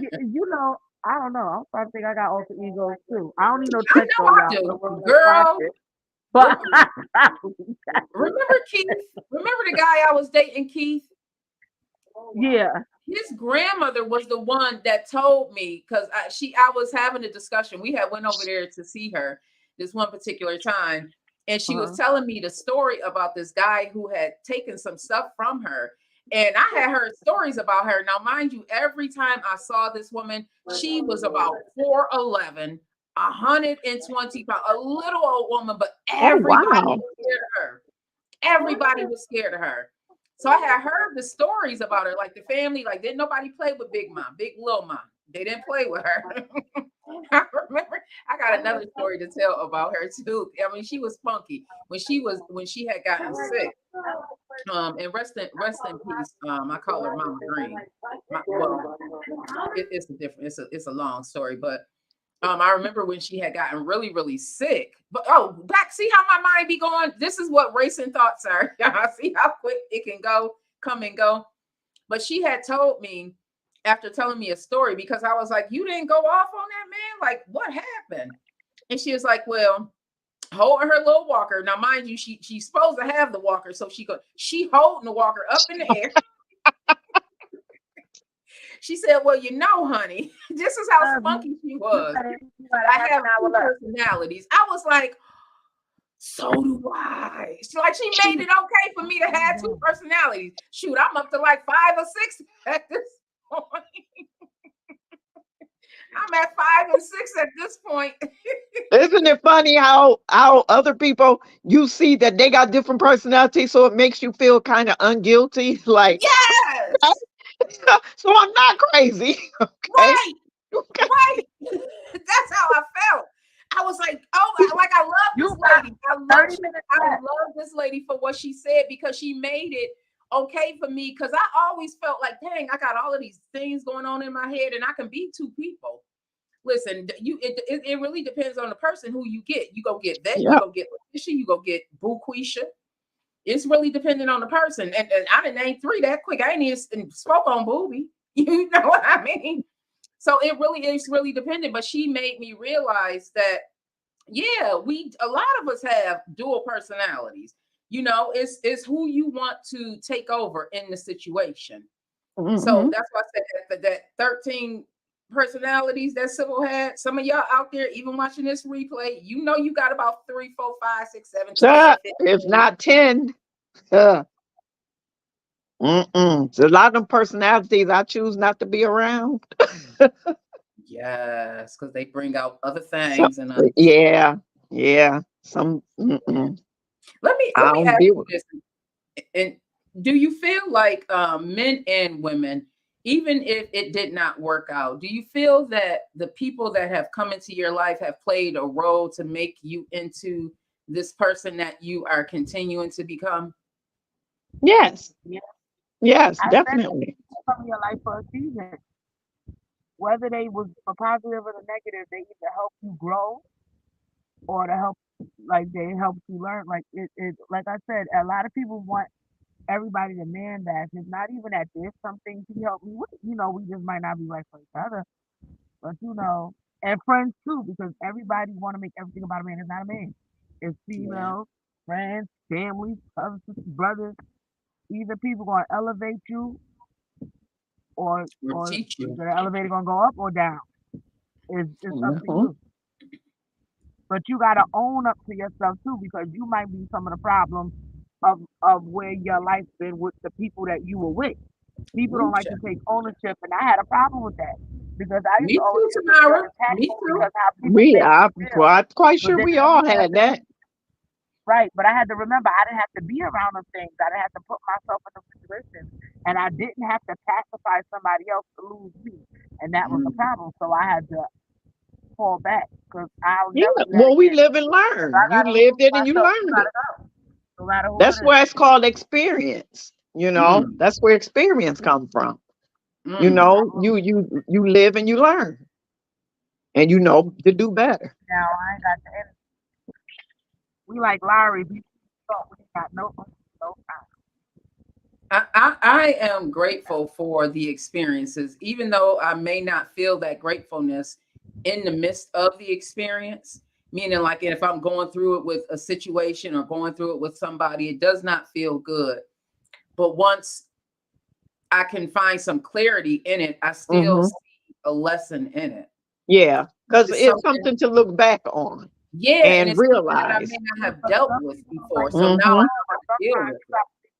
I don't know. I'm starting to think I got alter egos too. I don't need no I check know though, I y'all. So do, let's watch girl. it. But Remember Keith? Remember the guy I was dating, Keith? yeah, His grandmother was the one that told me, because I was having a discussion. We had went over there to see her this one particular time, and she was uh-huh. telling me the story about this guy who had taken some stuff from her. And I had heard stories about her. Now, mind you, every time I saw this woman, she was about 4'11", 120 pounds, a little old woman, but Oh everybody wow. was scared of her. Everybody was scared of her. So I had heard the stories about her, like the family, like didn't nobody play with Big Mom, Big Lil Mom. They didn't play with her. I remember I got another story to tell about her too. I mean, she was funky when she had gotten sick. And rest in peace. I call her Mama Green. It's a long story, but I remember when she had gotten really, really sick. But see how my mind be going. This is what racing thoughts are. Y'all see how quick it can come and go. But she had told me after telling me a story, because I was like, you didn't go off on that man? Like, what happened? And she was like, well, holding her little walker. Now, mind you, she's supposed to have the walker, so she holding the walker up in the air. She said, well, honey, this is how spunky she was. I have two personalities. I was like, so do I. She made it okay for me to have two personalities. Shoot, I'm up to like 5 or 6 at this point. I'm at 5 and 6 at this point. Isn't it funny how other people, you see that they got different personalities, so it makes you feel kind of unguilty? Like, yes. So I'm not crazy. Okay? Right. Right. That's how I felt. I was like, I love this lady. I love this lady for what she said, because she made it okay for me, because I always felt like, dang, I got all of these things going on in my head and I can be two people. Listen, it really depends on the person who you get. You go get that, you go get Letitia, you go get Boo Quisha. It's really dependent on the person. And I didn't name 3 that quick. I ain't even spoke on Booby. You know what I mean? So it really is really dependent. But she made me realize that, yeah, a lot of us have dual personalities. It's who you want to take over in the situation. Mm-hmm. So that's why I said that 13 personalities that Sybil had. Some of y'all out there, even watching this replay, you got about 3, 4, 5, 6, 7, 12, if not 10. So a lot of them personalities I choose not to be around. Yes, because they bring out other things. Yeah. Some. Let me ask you this. And do you feel like men and women, even if it did not work out, do you feel that the people that have come into your life have played a role to make you into this person that you are continuing to become? Yes, definitely. Come in your life for a season. Whether they was a positive or the negative, they either help you grow or they help you learn. Like like I said, a lot of people want everybody to man that. It's not even that there's some things he helped me with. We just might not be right for each other. But and friends too, because everybody want to make everything about a man. It's not a man. It's females, friends, families, brothers, sisters, brothers. Either people gonna elevate you or teach you. The elevator gonna go up or down. It's up to you. But you gotta own up to yourself too, because you might be some of the problems of where your life's been with the people that you were with. People don't like to take ownership, and I had a problem with that, because I used to always I'm quite sure we all had that. Right, but I had to remember I didn't have to be around them things. I didn't have to put myself in those situations, and I didn't have to pacify somebody else to lose me, and that was the problem. So I had to fall back, because we live and learn. You lived it and you learned it. That's where it's called experience. That's where experience comes from. You live and you learn, and to do better. Now I ain't got the energy. We like Larry. We got no time. I am grateful for the experiences, even though I may not feel that gratefulness in the midst of the experience. Meaning, like, if I'm going through it with a situation or going through it with somebody, it does not feel good. But once I can find some clarity in it, I still see a lesson in it. Yeah, because it's something to look back on. Yeah, and realize that I may not have dealt with before. So now I have to deal with it.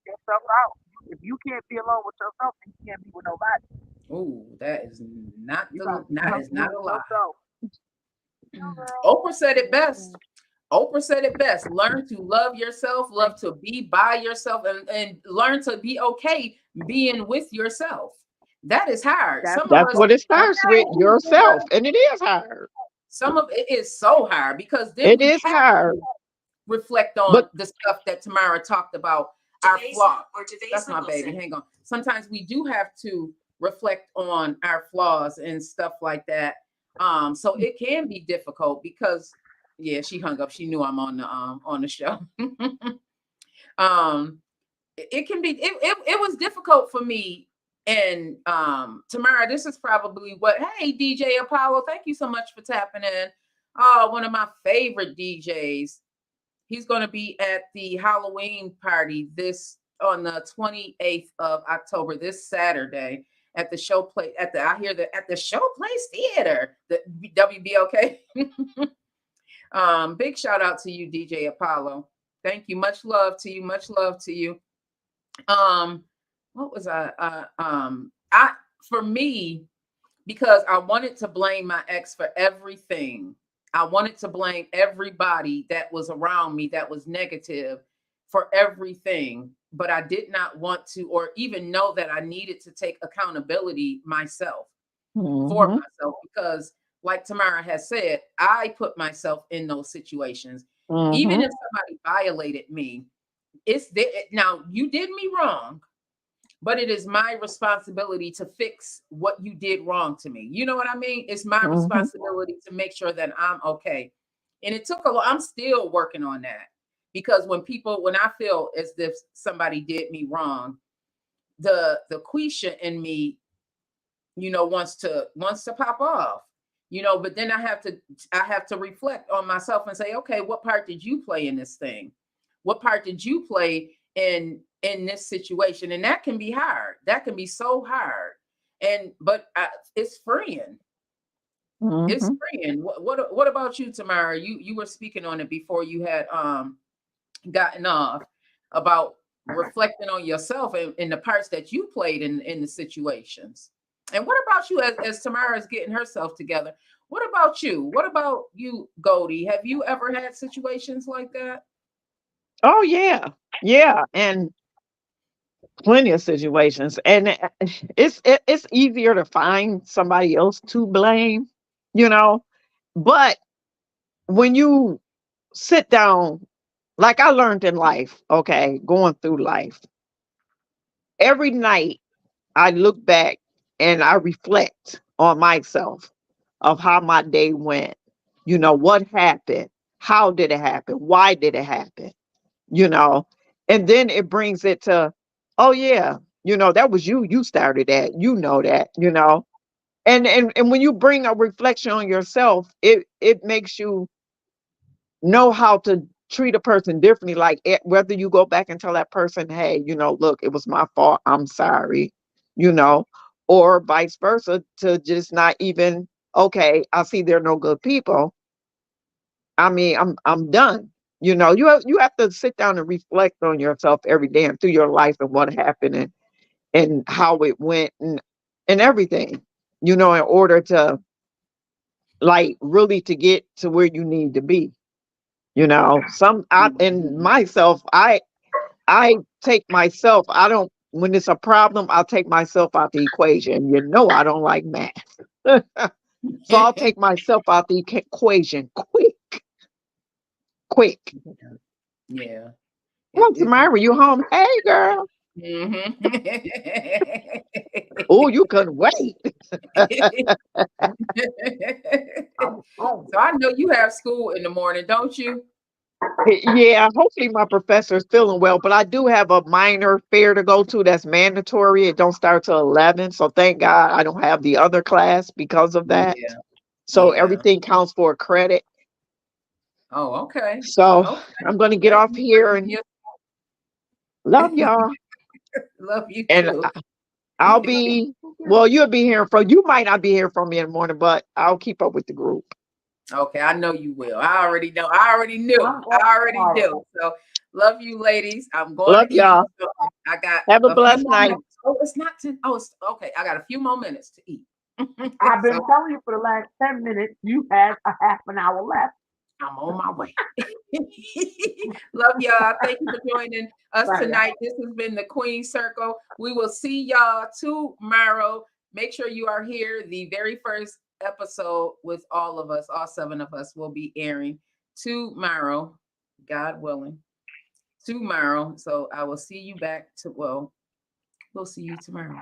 Yourself out. If you can't be alone with yourself, then you can't be with nobody. Oh, that is not a lie. Oprah said it best. Learn to love yourself, love to be by yourself, and learn to be okay being with yourself. That is hard. That's Some of That's us, what it starts with, okay, yourself. And it is hard. some of it is so hard because then It we is have hard. to reflect on But the stuff that Tamara talked about, our flaws. That's my baby. Hang on. Sometimes we do have to reflect on our flaws and stuff like that. So it can be difficult because yeah, she hung up. She knew I'm on the show. It can be it was difficult for me. And Tamara, this is probably what, hey DJ Apollo, thank you so much for tapping in. Oh, one of my favorite DJs. He's going to be at the Halloween party on the 28th of October, this Saturday at the Showplace at the Showplace Theater, the WBOK. Big shout out to you, DJ Apollo. Thank you. Much love to you. Much love to you. What was for me, because I wanted to blame my ex for everything. I wanted to blame everybody that was around me that was negative for everything, but I did not want to or even know that I needed to take accountability myself for myself, because like Tamara has said, I put myself in those situations. Even if somebody violated me, now you did me wrong, but it is my responsibility to fix what you did wrong to me. You know what I mean? It's my responsibility to make sure that I'm okay. And it took a lot. I'm still working on that, because when I feel as if somebody did me wrong, the Quisha in me, wants to pop off, but then I have to reflect on myself and say, okay, what part did you play in this thing? What part did you play in this situation? And that can be hard. That can be so hard. But it's freeing. It's freeing. What about you, Tamara? You were speaking on it before you had gotten off, about reflecting on yourself and the parts that you played in the situations. And what about you, as Tamara is getting herself together? What about you? What about you, Goldie? Have you ever had situations like that? Oh yeah. Yeah. And plenty of situations. And it's easier to find somebody else to blame, but when you sit down, like I learned in life, okay, going through life, every night I look back and I reflect on myself of how my day went, what happened, how did it happen, why did it happen, and then it brings it to, oh yeah, that was you started that, that, and when you bring a reflection on yourself, it makes you know how to treat a person differently. Like whether you go back and tell that person, hey, look, it was my fault, I'm sorry, or vice versa, to just not even, okay, I see they're no good people, I mean, I'm done. You have to sit down and reflect on yourself every day and through your life and what happened and how it went and everything, in order to, like, really to get to where you need to be. And myself, I take myself, I don't, when it's a problem, I'll take myself out the equation. I don't like math. So I'll take myself out the equation quick. Yeah. Well, Tamara, you home? Hey, girl. Oh, you couldn't wait. So I know you have school in the morning, don't you? Yeah, hopefully my professor's feeling well, but I do have a minor fair to go to that's mandatory. It don't start till 11, so thank God I don't have the other class because of that. Yeah. So Yeah. everything counts for a credit. Oh, okay. So Okay. I'm going to get off here and love y'all. Love you And too. I'll be, well, you'll be hearing from, you might not be hearing from me in the morning, but I'll keep up with the group. Okay, I know you will. I already know. I already knew. So love you, ladies. I'm going Love to eat. y'all. So I got have a blessed night. Minutes. Oh, it's not 10. Oh, it's okay. I got a few more minutes to eat. I've been telling you for the last 10 minutes, you had a half an hour left. I'm on my way. Love y'all. Thank you for joining us Bye, y'all. tonight. This has been the Queen Circle. We will see y'all tomorrow. Make sure you are here. The very first episode with all of us, all 7 of us, will be airing tomorrow, God willing. Tomorrow. So I will see you back we'll see you tomorrow.